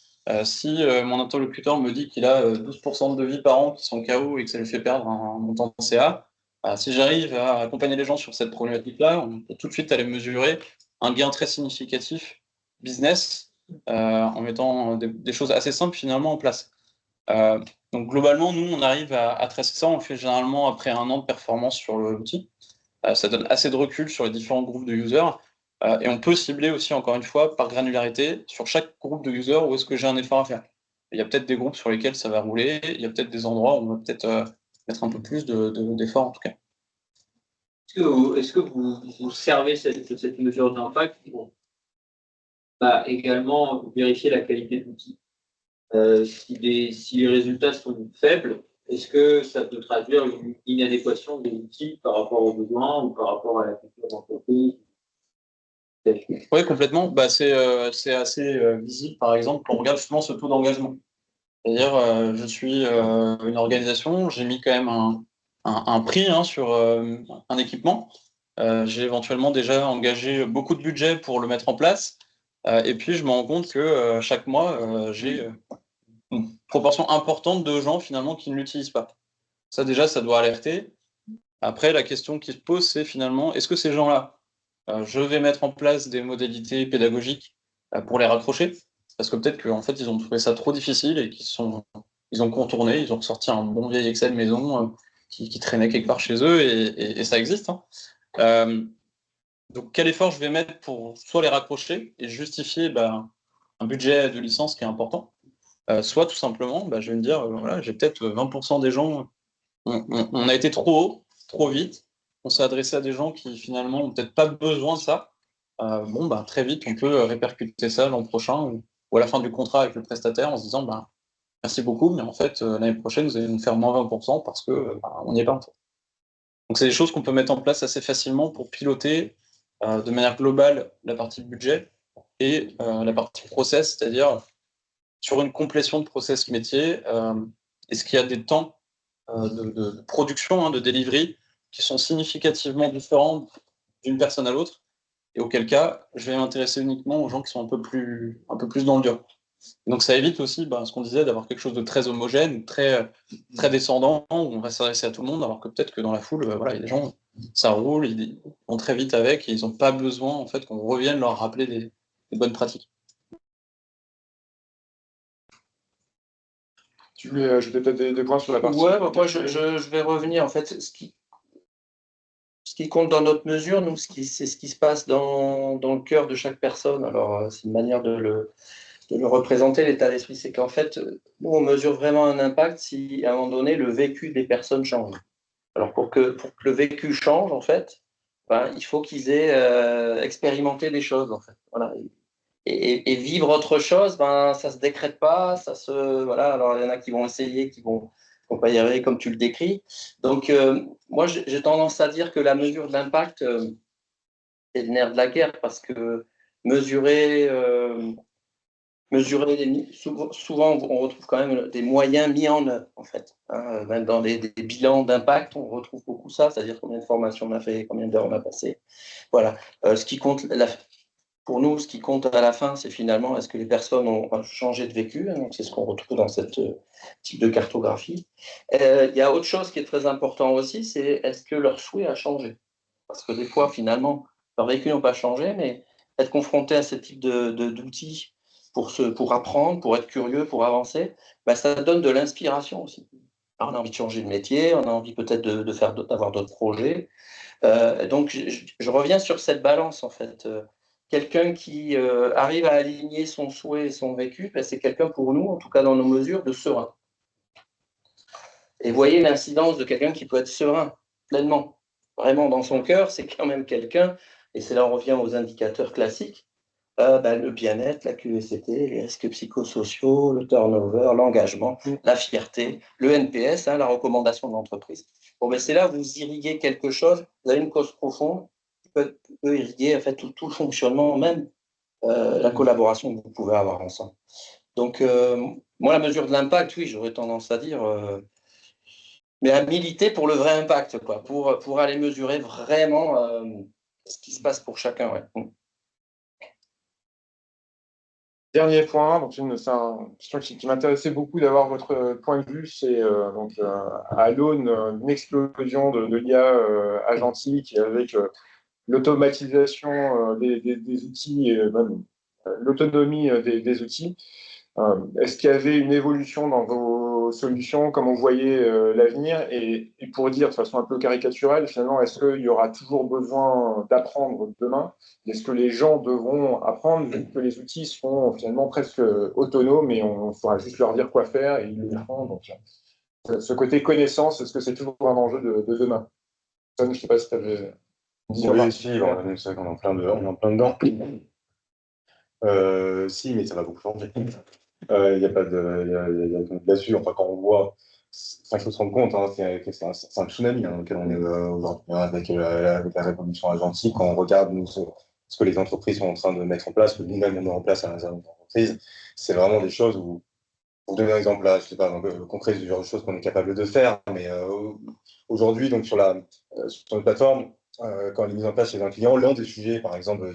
S3: Si mon interlocuteur me dit qu'il a 12% de devis par an qui sont KO et que ça lui fait perdre un montant de CA, si j'arrive à accompagner les gens sur cette problématique-là, on peut tout de suite aller mesurer un gain très significatif business en mettant des choses assez simples finalement en place. Donc globalement, nous, on arrive à tracer ça. On le fait généralement après 1 an de performance sur l'outil. Ça donne assez de recul sur les différents groupes de users. Et on peut cibler aussi, encore une fois, par granularité, sur chaque groupe de users où est-ce que j'ai un effort à faire. Il y a peut-être des groupes sur lesquels ça va rouler, il y a peut-être des endroits où on va peut-être mettre un peu plus d'efforts en tout cas.
S7: Est-ce que vous servez cette mesure d'impact pour également vérifier la qualité de l'outil? Si les résultats sont faibles, est-ce que ça peut traduire une inadéquation de l'outil par rapport aux besoins ou par rapport à la culture d'entreprise?
S3: Oui, complètement. C'est assez visible, par exemple, quand on regarde justement ce taux d'engagement. C'est-à-dire, je suis une organisation, j'ai mis quand même un prix, hein, sur un équipement. J'ai éventuellement déjà engagé beaucoup de budget pour le mettre en place. Et puis, je me rends compte que chaque mois, j'ai une proportion importante de gens finalement qui ne l'utilisent pas. Ça, déjà, ça doit alerter. Après, la question qui se pose, c'est finalement, est-ce que ces gens-là, je vais mettre en place des modalités pédagogiques pour les raccrocher? Parce que peut-être qu'en fait, ils ont trouvé ça trop difficile et ils ont contourné, ils ont sorti un bon vieil Excel maison qui traînait quelque part chez eux et ça existe, hein. Donc, quel effort je vais mettre pour soit les raccrocher et justifier un budget de licence qui est important, soit tout simplement, je vais me dire, voilà, j'ai peut-être 20% des gens, on a été trop haut, trop vite, on s'est adressé à des gens qui finalement n'ont peut-être pas besoin de ça. Très vite, on peut répercuter ça l'an prochain ou à la fin du contrat avec le prestataire en se disant, merci beaucoup, mais en fait, l'année prochaine, vous allez nous faire moins 20% parce que on n'y est pas en fait. Donc, c'est des choses qu'on peut mettre en place assez facilement pour piloter de manière globale la partie budget et la partie process, c'est-à-dire sur une complétion de process métier, est-ce qu'il y a des temps de production, hein, de delivery, qui sont significativement différents d'une personne à l'autre, et auquel cas, je vais m'intéresser uniquement aux gens qui sont un peu plus dans le dur. Donc ça évite aussi ce qu'on disait, d'avoir quelque chose de très homogène, très descendant, où on va s'adresser à tout le monde, alors que peut-être que dans la foule, voilà, il y a des gens, ça roule, ils vont très vite avec, et ils n'ont pas besoin en fait qu'on revienne leur rappeler des bonnes pratiques.
S2: Tu voulais ajouter peut-être des points sur la partie?
S8: Ouais, moi je vais revenir. En fait, ce qui compte dans notre mesure, nous, c'est ce qui se passe dans le cœur de chaque personne. Alors, c'est une manière de le représenter, l'état d'esprit. C'est qu'en fait, nous, on mesure vraiment un impact si, à un moment donné, le vécu des personnes change. Alors, pour que le vécu change, en fait, il faut qu'ils aient expérimenté des choses, en fait. Voilà. Et vivre autre chose, ça se décrète pas, voilà. Alors il y en a qui vont essayer, qui vont pas y arriver comme tu le décris. Donc moi j'ai tendance à dire que la mesure de l'impact c'est le nerf de la guerre, parce que mesurer souvent on retrouve quand même des moyens mis en œuvre en fait. Hein, même dans des bilans d'impact, on retrouve beaucoup ça, c'est-à-dire combien de formations on a fait, combien d'heures on a passé. Voilà. Ce qui compte pour nous, ce qui compte à la fin, c'est finalement est-ce que les personnes ont changé de vécu. Donc c'est ce qu'on retrouve dans cette type de cartographie. Il y a autre chose qui est très important aussi, c'est est-ce que leur souhait a changé. Parce que des fois, finalement, leur vécu n'a pas changé, mais être confronté à ce type d'outils pour apprendre, pour être curieux, pour avancer, ça donne de l'inspiration aussi. Alors, on a envie de changer de métier, on a envie peut-être d'avoir d'autres projets. Donc, je reviens sur cette balance, en fait. quelqu'un qui arrive à aligner son souhait et son vécu, ben, c'est quelqu'un pour nous, en tout cas dans nos mesures, de serein. Et voyez l'incidence de quelqu'un qui peut être serein, pleinement. Vraiment, dans son cœur, c'est quand même quelqu'un, et c'est là on revient aux indicateurs classiques, ben, le bien-être, la QECT, les risques psychosociaux, le turnover, l'engagement, la fierté, le NPS, la recommandation de l'entreprise. Bon, ben, c'est là où vous irriguez quelque chose, vous avez une cause profonde qui peut irriguer en fait, tout le fonctionnement, même la collaboration que vous pouvez avoir ensemble. Donc, moi, la mesure de l'impact, oui, j'aurais tendance à dire, mais à militer pour le vrai impact, quoi, pour aller mesurer vraiment ce qui se passe pour chacun. Ouais.
S2: Dernier point, donc c'est une question qui m'intéressait beaucoup d'avoir votre point de vue, c'est à l'aune d'une explosion de l'IA agentique et avec l'automatisation des outils et même l'autonomie des outils. Est-ce qu'il y avait une évolution dans vos solutions, comment vous voyez l'avenir et pour dire de façon un peu caricaturelle, finalement, est-ce qu'il y aura toujours besoin d'apprendre demain? Est-ce que les gens devront apprendre vu que les outils seront finalement presque autonomes et on faudra juste leur dire quoi faire et ils le feront? Donc, ce côté connaissance, est-ce que c'est toujours un enjeu de demain? Tom, je ne sais pas si tu avais dit.
S6: Oui, si, c'est vrai qu'on est en plein dedans. Si, mais ça va beaucoup changer. Il n'y a pas de. Là-dessus, enfin, quand on voit. Enfin, il faut se rendre compte, hein, c'est un tsunami dans lequel on est aujourd'hui, avec la révolution agentique. Quand on regarde nous, ce que les entreprises sont en train de mettre en place, ce que nous-mêmes on met en place à l'intérieur de l'entreprise, c'est vraiment des choses où, pour donner un exemple là, je ne sais pas, concret du genre de choses qu'on est capable de faire, mais aujourd'hui, donc sur une plateforme, quand elle est mise en place chez un client, l'un des sujets, par exemple,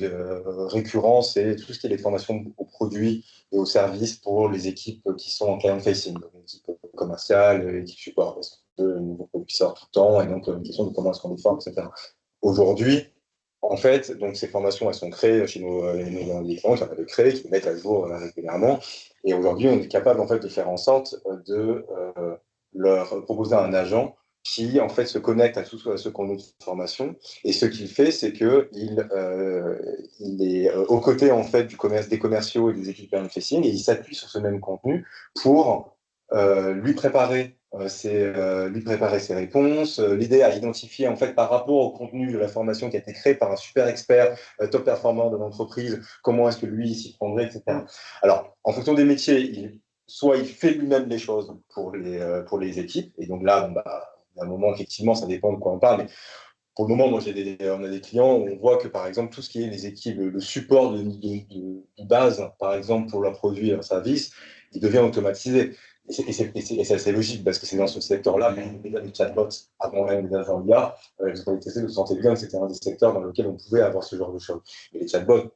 S6: récurrents, c'est tout ce qui est les formations aux produits et aux services pour les équipes qui sont en client-facing, donc l'équipe commerciale, l'équipe support, parce que le nouveau produit sort tout le temps, et donc une question de comment est-ce qu'on les forme, etc. Aujourd'hui, en fait, donc ces formations, elles sont créées chez nos clients, qui en avaient créé, qui les mettent à jour régulièrement, et aujourd'hui, on est capable en fait de faire en sorte de leur proposer un agent qui en fait se connecte à tout ce qu'on a de formation, et ce qu'il fait, c'est que il est aux côtés en fait des commerciaux et des équipes facing, et il s'appuie sur ce même contenu pour lui préparer ses réponses, l'aider à identifier en fait par rapport au contenu de la formation qui a été créée par un super expert top performant de l'entreprise, comment est-ce que lui s'y prendrait, etc. Alors, en fonction des métiers, soit il fait lui-même les choses pour les équipes, et donc là, à un moment, effectivement, ça dépend de quoi on parle, mais pour le moment, moi, on a des clients où on voit que, par exemple, tout ce qui est les équipes, le support de base, par exemple, pour leurs produits et leurs services, il devient automatisé. Et c'est assez logique, parce que c'est dans ce secteur-là, même les chatbots, avant même les agents IA, vous avez testé, vous sentez bien que c'était un des secteurs dans lequel on pouvait avoir ce genre de choses. Mais les chatbots,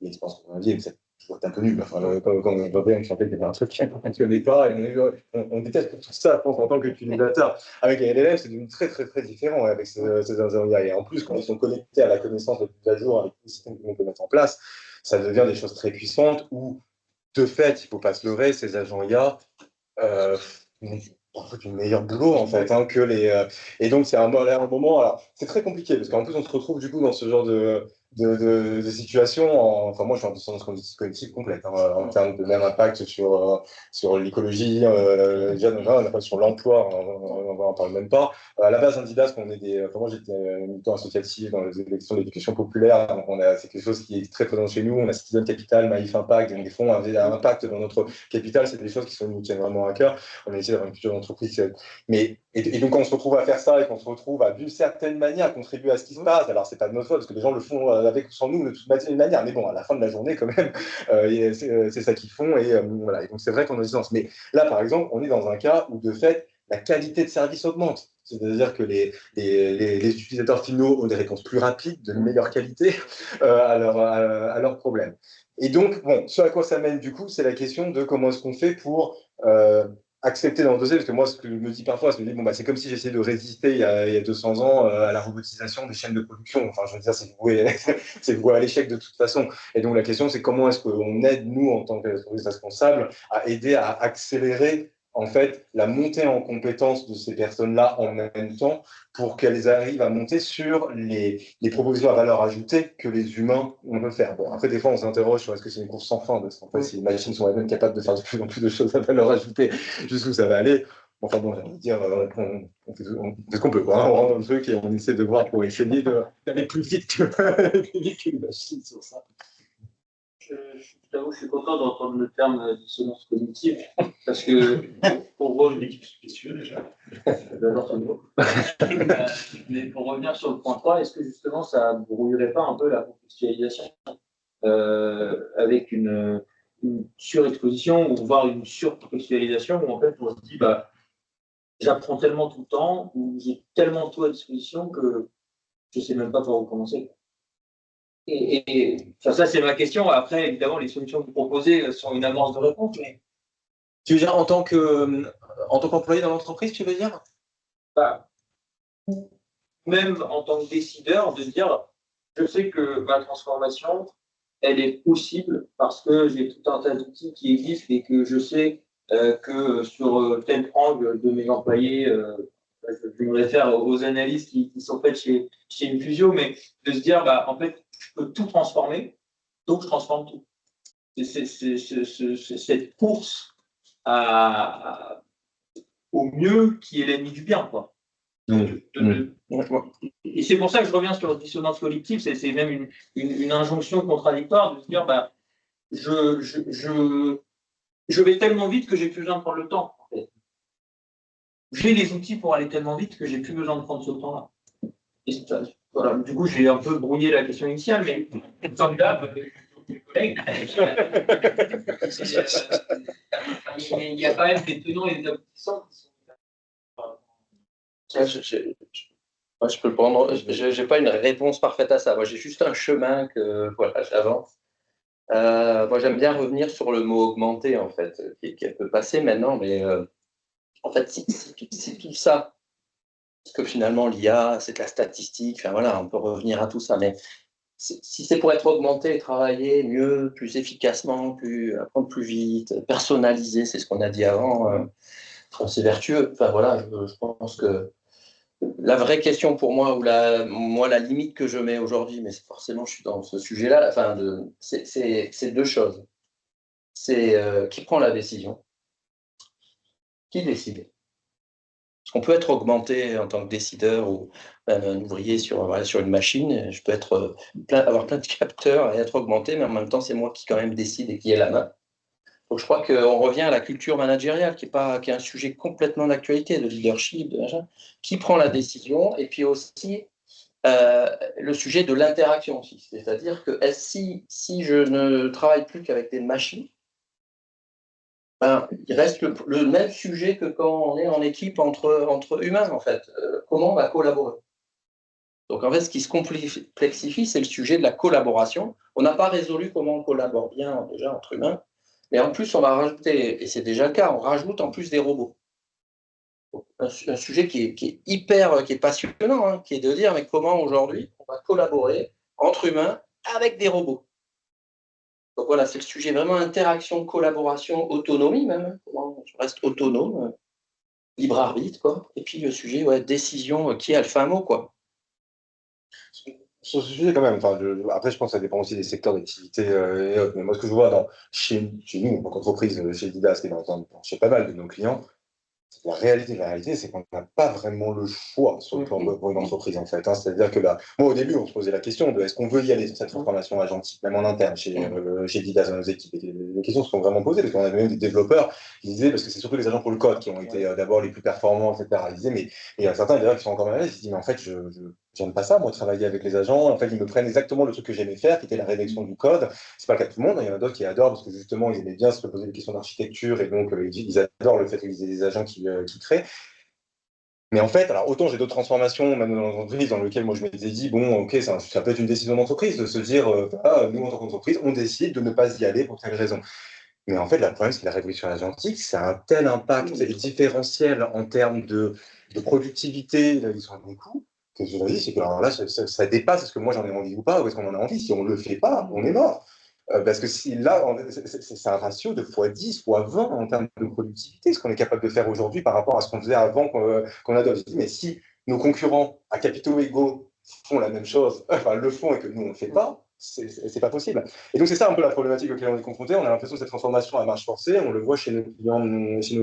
S6: je pense qu'on a dit, c'est toujours un peu nul. Enfin, quand on entendait, on sentait qu'il y avait un truc qui ne fonctionnait pas, et on déteste tout ça, je pense, en tant qu'utilisateur. Avec les LLM, c'est devenu très, très, très différent avec ces agents IA. Et en plus, quand ils sont connectés à la connaissance de tout à jour avec les systèmes qu'on peut mettre en place, ça devient des choses très puissantes où, de fait, il ne faut pas se leurrer, ces agents IA du meilleur boulot en fait que les et donc c'est un moment, alors c'est très compliqué parce qu'en plus on se retrouve du coup dans ce genre de situation enfin moi je suis en dissonance cognitive complète en termes de même impact sur l'écologie, sur l'emploi, on en parle même pas. À la base Indidas, moi j'étais militant associatif dans les élections d'éducation populaire, donc c'est quelque chose qui est très présent chez nous. On a Citizen Capital, Maïf Impact, donc des fonds à impact dans notre capital, c'est des choses qui nous tiennent vraiment à cœur. On a essayé d'avoir une culture d'entreprise. Et donc, quand on se retrouve à faire ça et qu'on se retrouve à, d'une certaine manière, contribuer à ce qui se passe, alors c'est pas de notre faute, parce que les gens le font sans nous de toute manière, mais bon, à la fin de la journée, quand même, c'est ça qu'ils font. Et voilà. Et donc, c'est vrai qu'on a une distance. Mais là, par exemple, on est dans un cas où, de fait, la qualité de service augmente. C'est-à-dire que les utilisateurs finaux ont des réponses plus rapides, de meilleure qualité à leurs problèmes. Et donc, bon, ce à quoi ça mène, du coup, c'est la question de comment est-ce qu'on fait pour accepter d'endosser, parce que moi, ce que je me dis parfois, c'est comme si j'essayais de résister il y a 200 ans à la robotisation des chaînes de production. Enfin, je veux dire, c'est voué à l'échec de toute façon. Et donc, la question, c'est comment est-ce qu'on aide, nous, en tant que responsables, à aider à accélérer en fait, la montée en compétence de ces personnes-là en même temps pour qu'elles arrivent à monter sur les propositions à valeur ajoutée que les humains on peut faire. Bon, après, des fois, on s'interroge sur est-ce que c'est une course sans fin, parce qu'en fait, si les machines sont elles-mêmes capables de faire de plus en plus de choses à valeur ajoutée, jusqu'où ça va aller. Enfin bon, j'ai envie de dire, on fait ce qu'on peut, quoi. On rentre dans le truc et on essaie de voir pour essayer d'aller plus vite qu'une machine sur ça.
S7: Je t'avoue, je suis content d'entendre le terme dissonance cognitive, parce que pour revenir, j'adore ce mot. Mais pour revenir sur le point 3, est-ce que justement ça ne brouillerait pas un peu la contextualisation avec une surexposition ou voire une surcontextualisation où en fait on se dit bah, j'apprends tellement tout le temps ou j'ai tellement tout à disposition que je ne sais même pas par où commencer. Enfin, ça, c'est ma question. Après, évidemment, les solutions que vous proposez sont une amorce de réponse. Mais...
S8: Tu veux dire en tant qu'employé dans l'entreprise, tu veux dire?
S7: Bah, même en tant que décideur, de dire, je sais que ma transformation, elle est possible parce que j'ai tout un tas d'outils qui existent et que je sais que sur tel angle de mes employés, je me réfère aux analyses qui sont faites chez Infusio, mais de se dire, bah, en fait, je peux tout transformer, donc je transforme tout. C'est cette course au mieux qui est l'ennemi du bien, quoi. Et c'est pour ça que je reviens sur la dissonance collective, c'est même une injonction contradictoire de se dire, bah, je vais tellement vite que j'ai plus besoin de prendre le temps. En fait. J'ai les outils pour aller tellement vite que j'ai plus besoin de prendre ce temps-là. Voilà. Du coup, j'ai un peu brouillé la question initiale, mais comme d'hab, mes collègues, il y a quand même des tenants et des aboutissants qui sont.
S8: Moi, je peux le prendre. Je n'ai pas une réponse parfaite à ça. Moi, j'ai juste un chemin que voilà, j'avance. Moi, j'aime bien revenir sur le mot augmenter, en fait, qui est un peu passé maintenant, mais en fait, si tout ça, parce que finalement, l'IA, c'est de la statistique, enfin voilà, on peut revenir à tout ça, mais si c'est pour être augmenté, travailler mieux, plus efficacement, apprendre plus vite, personnaliser, c'est ce qu'on a dit avant, c'est vertueux. Enfin voilà, je pense que la vraie question pour moi, ou la limite que je mets aujourd'hui, mais forcément je suis dans ce sujet-là, enfin, c'est deux choses. C'est qui prend la décision, qui décide. Parce qu'on peut être augmenté en tant que décideur ou un ouvrier sur une machine. Je peux avoir plein de capteurs et être augmenté, mais en même temps, c'est moi qui quand même décide et qui ai la main. Donc je crois qu'on revient à la culture managériale, qui est un sujet complètement d'actualité, de leadership, qui prend la décision, et puis aussi le sujet de l'interaction aussi. C'est-à-dire que si je ne travaille plus qu'avec des machines, il reste le même sujet que quand on est en équipe entre humains, en fait. Comment on va collaborer? Donc, en fait, ce qui se complexifie, c'est le sujet de la collaboration. On n'a pas résolu comment on collabore bien, déjà, entre humains. Mais en plus, on va rajouter, et c'est déjà le cas, on rajoute en plus des robots. Un sujet qui est passionnant, hein, qui est de dire, mais comment aujourd'hui on va collaborer entre humains avec des robots? Donc voilà, c'est le sujet vraiment interaction, collaboration, autonomie même. Comment je reste autonome, libre arbitre, quoi. Et puis le sujet, décision, qui est alpha mot, quoi.
S6: Sur ce sujet, quand même, après, je pense que ça dépend aussi des secteurs d'activité et autres. Mais moi, ce que je vois chez nous, en tant qu'entreprise, chez Didas, et chez pas mal de nos clients, la réalité, c'est qu'on n'a pas vraiment le choix sur le plan pour une entreprise, en fait. Hein. C'est-à-dire que moi, au début, on se posait la question de est-ce qu'on veut y aller sur cette transformation agentique, même en interne, chez Didas, dans nos équipes. Et les questions se sont vraiment posées, parce qu'on avait même des développeurs qui disaient, parce que c'est surtout les agents pour le code qui ont été d'abord les plus performants, etc. Ils disaient, mais il y a certains d'ailleurs qui sont encore mal à l'aise, ils se disent, mais en fait, j'aime pas ça, moi, travailler avec les agents. En fait, ils me prennent exactement le truc que j'aimais faire, qui était la rédaction du code. C'est pas le cas de tout le monde. Il y en a d'autres qui adorent parce que justement, ils aimaient bien se poser des questions d'architecture et donc ils adorent le fait qu'ils aient des agents qui créent. Mais en fait, alors autant j'ai d'autres transformations, même dans l'entreprise, dans lesquelles moi je m'étais dit, bon, ok, ça peut être une décision d'entreprise de se dire, nous en tant qu'entreprise, on décide de ne pas y aller pour telle raison. Mais en fait, le problème, c'est que la révolution agentique, ça a un tel impact différentiel en termes de productivité, de réduction des coûts, que je vous dis, c'est que alors là, ça dépasse ce que moi j'en ai envie ou pas, ou est-ce qu'on en a envie. Si on ne le fait pas, on est mort. Parce que là, c'est un ratio de x10, x20 en termes de productivité, ce qu'on est capable de faire aujourd'hui par rapport à ce qu'on faisait avant qu'on adopte. Je dis, mais si nos concurrents à capitaux égaux font la même chose, enfin le font et que nous on ne le fait pas, c'est pas possible. Et donc c'est ça un peu la problématique auquel on est confronté. On a l'impression que cette transformation à marche forcée, on le voit chez nos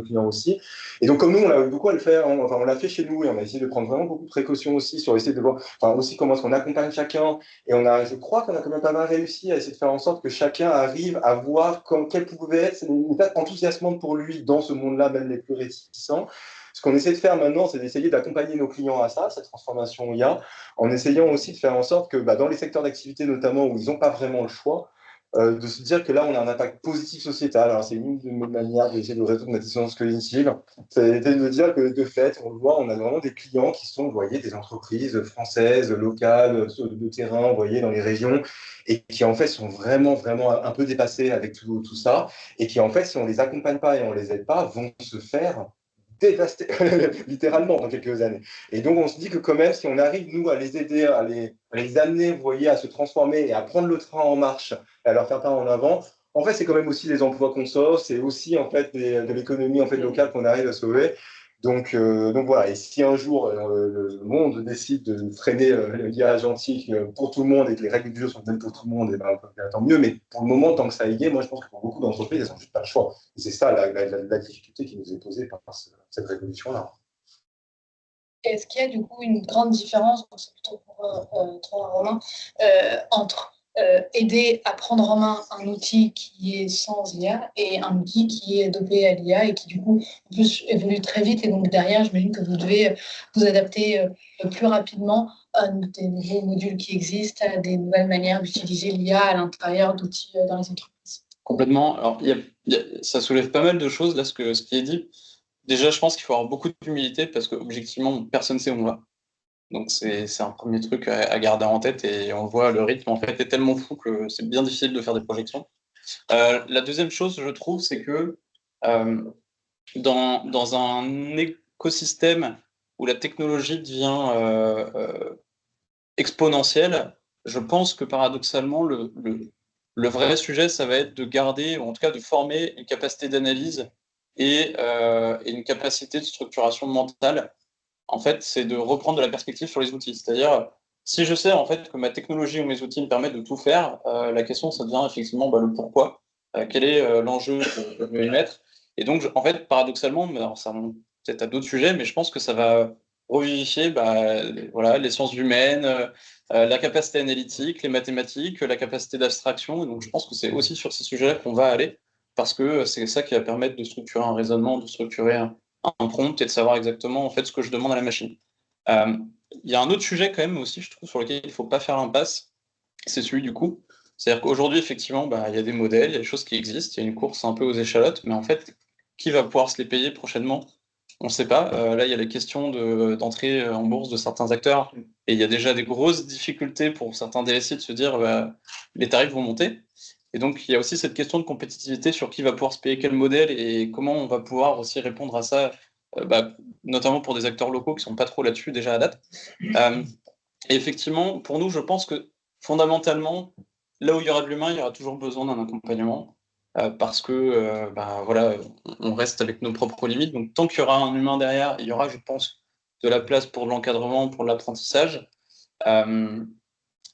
S6: clients aussi. Et donc comme nous on a beaucoup à le faire, enfin on l'a fait chez nous et on a essayé de prendre vraiment beaucoup de précautions aussi sur essayer de voir, enfin aussi comment est-ce qu'on accompagne chacun. Et je crois qu'on a quand même pas mal réussi à essayer de faire en sorte que chacun arrive à voir quelle pouvait être une étape enthousiasmante pour lui dans ce monde-là, même les plus réticents. Ce qu'on essaie de faire maintenant, c'est d'essayer d'accompagner nos clients à ça, cette transformation IA, en essayant aussi de faire en sorte que dans les secteurs d'activité notamment où ils n'ont pas vraiment le choix, de se dire que là, on a un impact positif sociétal. Alors, c'est une de mes manières d'essayer de résoudre ma dissonance cognitive. C'est de dire que, de fait, on le voit, on a vraiment des clients qui sont, vous voyez, des entreprises françaises, locales, de terrain, vous voyez, dans les régions, et qui, en fait, sont vraiment, vraiment un peu dépassés avec tout ça, et qui, en fait, si on les accompagne pas et on les aide pas, vont se faire dévastés, littéralement, dans quelques années. Et donc, on se dit que quand même, si on arrive, nous, à les aider, à les amener, vous voyez, à se transformer et à prendre le train en marche, et à leur faire pas en avant, en fait, c'est quand même aussi des emplois qu'on sauve, c'est aussi, en fait, de l'économie, en fait, locale qu'on arrive à sauver. Donc voilà, et si un jour le monde décide de freiner l'IA agentique pour tout le monde et que les règles du jeu sont les mêmes pour tout le monde, et tant mieux, mais pour le moment, tant que ça y est, moi je pense que pour beaucoup d'entreprises, elles n'ont juste pas le choix. Et c'est ça la difficulté qui nous est posée par cette révolution-là.
S5: Est-ce qu'il y a du coup une grande différence, c'est plutôt pour toi, Romain, entre aider à prendre en main un outil qui est sans IA et un outil qui est dopé à l'IA et qui du coup en plus évolue très vite et donc derrière j'imagine que vous devez vous adapter plus rapidement à des nouveaux modules qui existent, à des nouvelles manières d'utiliser l'IA à l'intérieur d'outils dans les entreprises.
S3: Complètement. Alors, ça soulève pas mal de choses, là, ce qui est dit. Déjà, je pense qu'il faut avoir beaucoup d'humilité parce qu'objectivement, personne ne sait où on va. Donc, c'est un premier truc à garder en tête et on voit le rythme, en fait, est tellement fou que c'est bien difficile de faire des projections. La deuxième chose, je trouve, c'est que dans un écosystème où la technologie devient exponentielle, je pense que paradoxalement, le vrai sujet, ça va être de garder, ou en tout cas de former une capacité d'analyse et une capacité de structuration mentale. En fait, c'est de reprendre de la perspective sur les outils. C'est-à-dire, si je sais en fait que ma technologie ou mes outils me permettent de tout faire, la question, ça devient effectivement le pourquoi. Quel est l'enjeu que je veux y mettre. Et donc, en fait, paradoxalement, mais alors ça remonte peut-être à d'autres sujets, mais je pense que ça va revivifier voilà, les sciences humaines, la capacité analytique, les mathématiques, la capacité d'abstraction. Et donc, je pense que c'est aussi sur ces sujets qu'on va aller, parce que c'est ça qui va permettre de structurer un raisonnement, de structurer un prompt et de savoir exactement en fait ce que je demande à la machine. Il y a un autre sujet quand même aussi, je trouve, sur lequel il ne faut pas faire l'impasse, c'est celui du coût. C'est-à-dire qu'aujourd'hui, effectivement, il y a des modèles, il y a des choses qui existent, il y a une course un peu aux échalotes, mais en fait, qui va pouvoir se les payer prochainement? On ne sait pas. Là, il y a les questions d'entrée en bourse de certains acteurs, et il y a déjà des grosses difficultés pour certains DSI de se dire les tarifs vont monter. Et donc, il y a aussi cette question de compétitivité sur qui va pouvoir se payer quel modèle et comment on va pouvoir aussi répondre à ça, notamment pour des acteurs locaux qui ne sont pas trop là-dessus déjà à date. Et effectivement, pour nous, je pense que fondamentalement, là où il y aura de l'humain, il y aura toujours besoin d'un accompagnement parce que voilà, on reste avec nos propres limites. Donc, tant qu'il y aura un humain derrière, il y aura, je pense, de la place pour l'encadrement, pour l'apprentissage.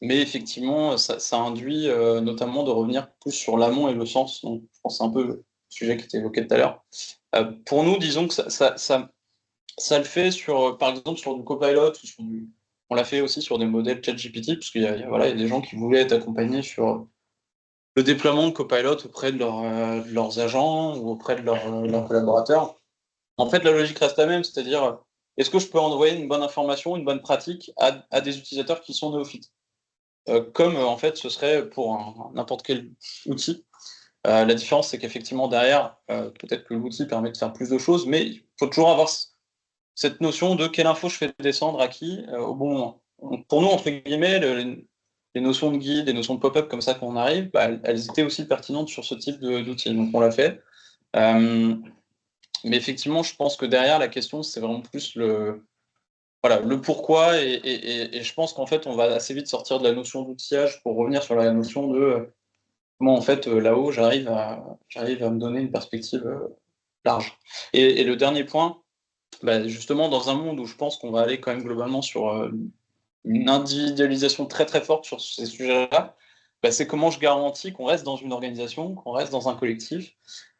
S3: Mais effectivement, ça induit notamment de revenir plus sur l'amont et le sens. Donc, je pense que c'est un peu le sujet qui était évoqué tout à l'heure. Pour nous, disons que ça le fait sur, par exemple, sur du Copilot ou on l'a fait aussi sur des modèles ChatGPT, parce qu'il y a, voilà, il y a des gens qui voulaient être accompagnés sur le déploiement de Copilot auprès de leurs agents ou auprès de leurs collaborateurs. En fait, la logique reste la même, c'est-à-dire, est-ce que je peux envoyer une bonne information, une bonne pratique à des utilisateurs qui sont néophytes comme en fait ce serait pour n'importe quel outil. La différence, c'est qu'effectivement, derrière, peut-être que l'outil permet de faire plus de choses, mais il faut toujours avoir cette notion de quelle info je fais descendre à qui au bon moment. Pour nous, entre guillemets, les notions de guide, les notions de pop-up comme ça quand on arrive, elles étaient aussi pertinentes sur ce type d'outil. Donc on l'a fait. Mais effectivement, je pense que derrière, la question, c'est vraiment plus le pourquoi. Et je pense qu'en fait, on va assez vite sortir de la notion d'outillage pour revenir sur la notion de comment en fait là-haut j'arrive à me donner une perspective large. Et le dernier point, bah, justement dans un monde où je pense qu'on va aller quand même globalement sur une individualisation très très forte sur ces sujets-là, bah, c'est comment je garantis qu'on reste dans une organisation, qu'on reste dans un collectif.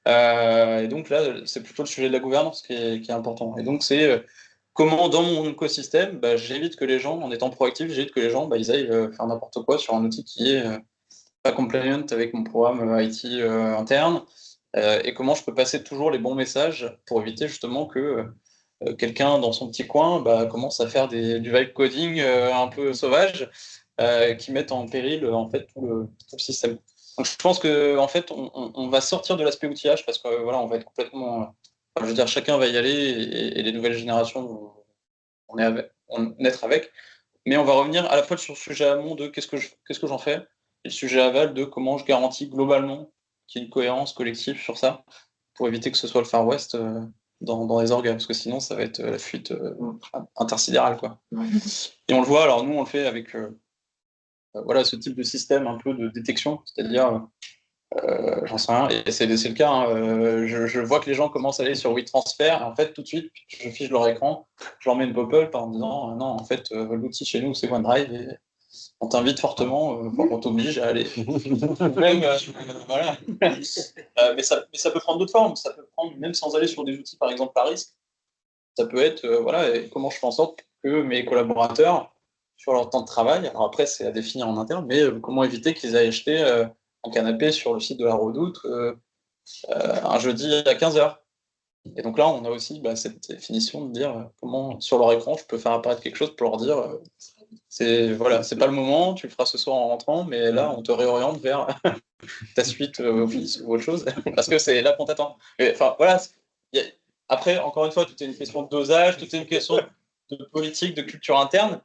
S3: Et donc là, c'est plutôt le sujet de la gouvernance qui est important. Et donc c'est comment dans mon écosystème, bah, j'évite que les gens, en étant proactif, j'évite que les gens, bah, ils aillent faire n'importe quoi sur un outil qui est pas compliant avec mon programme IT interne, et comment je peux passer toujours les bons messages pour éviter justement que quelqu'un dans son petit coin bah, commence à faire du vibe coding un peu sauvage qui mettent en péril en fait tout le système. Donc je pense que en fait on va sortir de l'aspect outillage parce que voilà on va être complètement, enfin, je veux dire chacun va y aller et les nouvelles générations vont naître avec, mais on va revenir à la fois sur le sujet amont de qu'est-ce que j'en fais et le sujet aval de comment je garantis globalement qu'il y ait une cohérence collective sur ça pour éviter que ce soit le Far West dans les orgas, parce que sinon ça va être la fuite intersidérale, quoi. Et on le voit, alors nous on le fait avec voilà, ce type de système un peu de détection, c'est-à-dire, j'en sais rien, et c'est le cas, hein, je vois que les gens commencent à aller sur WeTransfer, et en fait tout de suite je fiche leur écran, je leur mets une pop-up en disant non, en fait l'outil chez nous c'est OneDrive, et on t'invite fortement, on t'oblige à aller. Même, voilà. Mais ça peut prendre d'autres formes. Ça peut prendre, même sans aller sur des outils, par exemple, à risque. Ça peut être, voilà, et comment je fais en sorte que mes collaborateurs, sur leur temps de travail, alors après, c'est à définir en interne, mais comment éviter qu'ils aillent acheter un canapé sur le site de la Redoute un jeudi à 15h. Et donc là, on a aussi bah, cette définition de dire comment, sur leur écran, je peux faire apparaître quelque chose pour leur dire c'est voilà, c'est pas le moment, tu le feras ce soir en rentrant, mais là, on te réoriente vers ta suite Office ou autre chose, parce que c'est là qu'on t'attend. Enfin, voilà. Après, encore une fois, tout est une question de dosage, tout est une question de politique, de culture interne,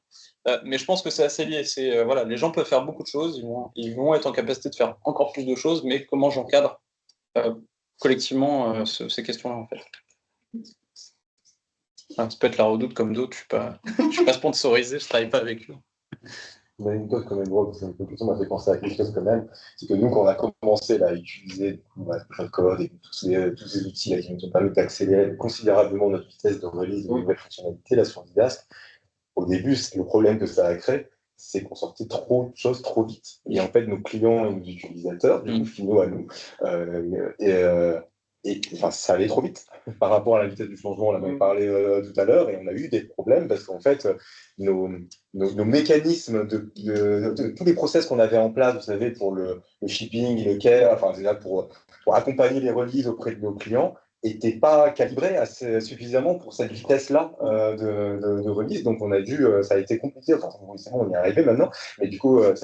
S3: mais je pense que c'est assez lié. C'est, voilà, les gens peuvent faire beaucoup de choses, ils vont être en capacité de faire encore plus de choses, mais comment j'encadre euh, collectivement ces questions-là, en fait. Enfin, ça peut être la Redoute comme d'autres, je suis pas sponsorisé, je travaille pas avec eux.
S6: Une anecdote quand même drôle, c'est une question m'a fait penser à quelque chose quand même. C'est que nous, quand on a commencé là, à utiliser le code et tous ces outils là, qui nous ont permis d'accélérer considérablement notre vitesse de release de nouvelles fonctionnalités là, sur Didask, au début, le problème que ça a créé, c'est qu'on sortait trop de choses trop vite. Et en fait, nos clients et nos utilisateurs, du coup, finaux à nous, enfin, ça allait trop vite par rapport à la vitesse du changement. On en avait parlé tout à l'heure, et on a eu des problèmes parce qu'en fait, nos mécanismes de tous les process qu'on avait en place, vous savez, pour le shipping, le care, enfin, c'est là pour accompagner les releases auprès de nos clients, n'était pas calibré suffisamment pour cette vitesse-là de release. Donc, on a dû, ça a été compliqué. Enfin, on y est arrivé maintenant. Mais du coup, il a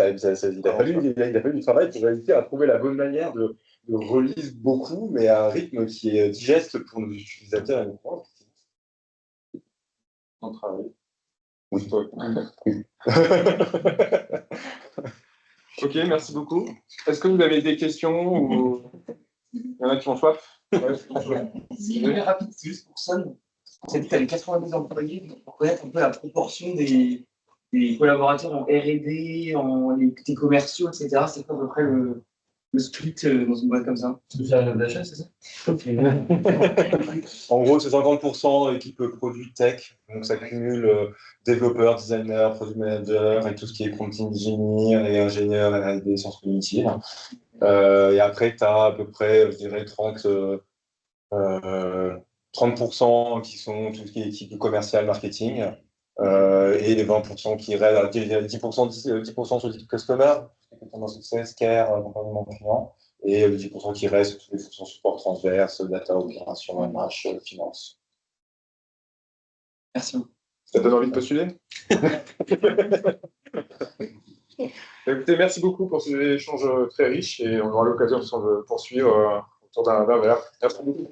S6: fallu du travail pour réussir à trouver la bonne manière de release beaucoup, mais à un rythme qui est digeste pour nos utilisateurs et nos clients.
S2: On travaille.
S6: Oui.
S2: Oui. Ok, merci beaucoup. Est-ce que vous avez des questions ou il y en a qui ont soif?
S1: C'est rapide, c'est juste pour ça. C'est que tu as 90 employés pour connaître un peu la proportion des collaborateurs en R&D, des commerciaux, etc. C'est quoi à peu près le split dans une boîte comme ça? Tu peux faire une d'achat, c'est ça?
S6: En gros, c'est 50% équipe produit tech. Donc, ça cumule développeurs, designers, product managers et tout ce qui est prompt engineer et ingénieur R&D sciences cognitives. Et après, tu as à peu près, je dirais, 30% qui sont tout ce qui est équipe commercial, marketing, et les 20% qui restent, 10% sur l'équipe customer, dans success, care, accompagnement client, et 10% qui restent toutes les fonctions support transverse, data, opération, MH, finance.
S1: Merci beaucoup.
S2: Ça donne envie de postuler? Écoutez, merci beaucoup pour ces échanges très riches et on aura l'occasion de poursuivre autour d'un verre. Merci beaucoup.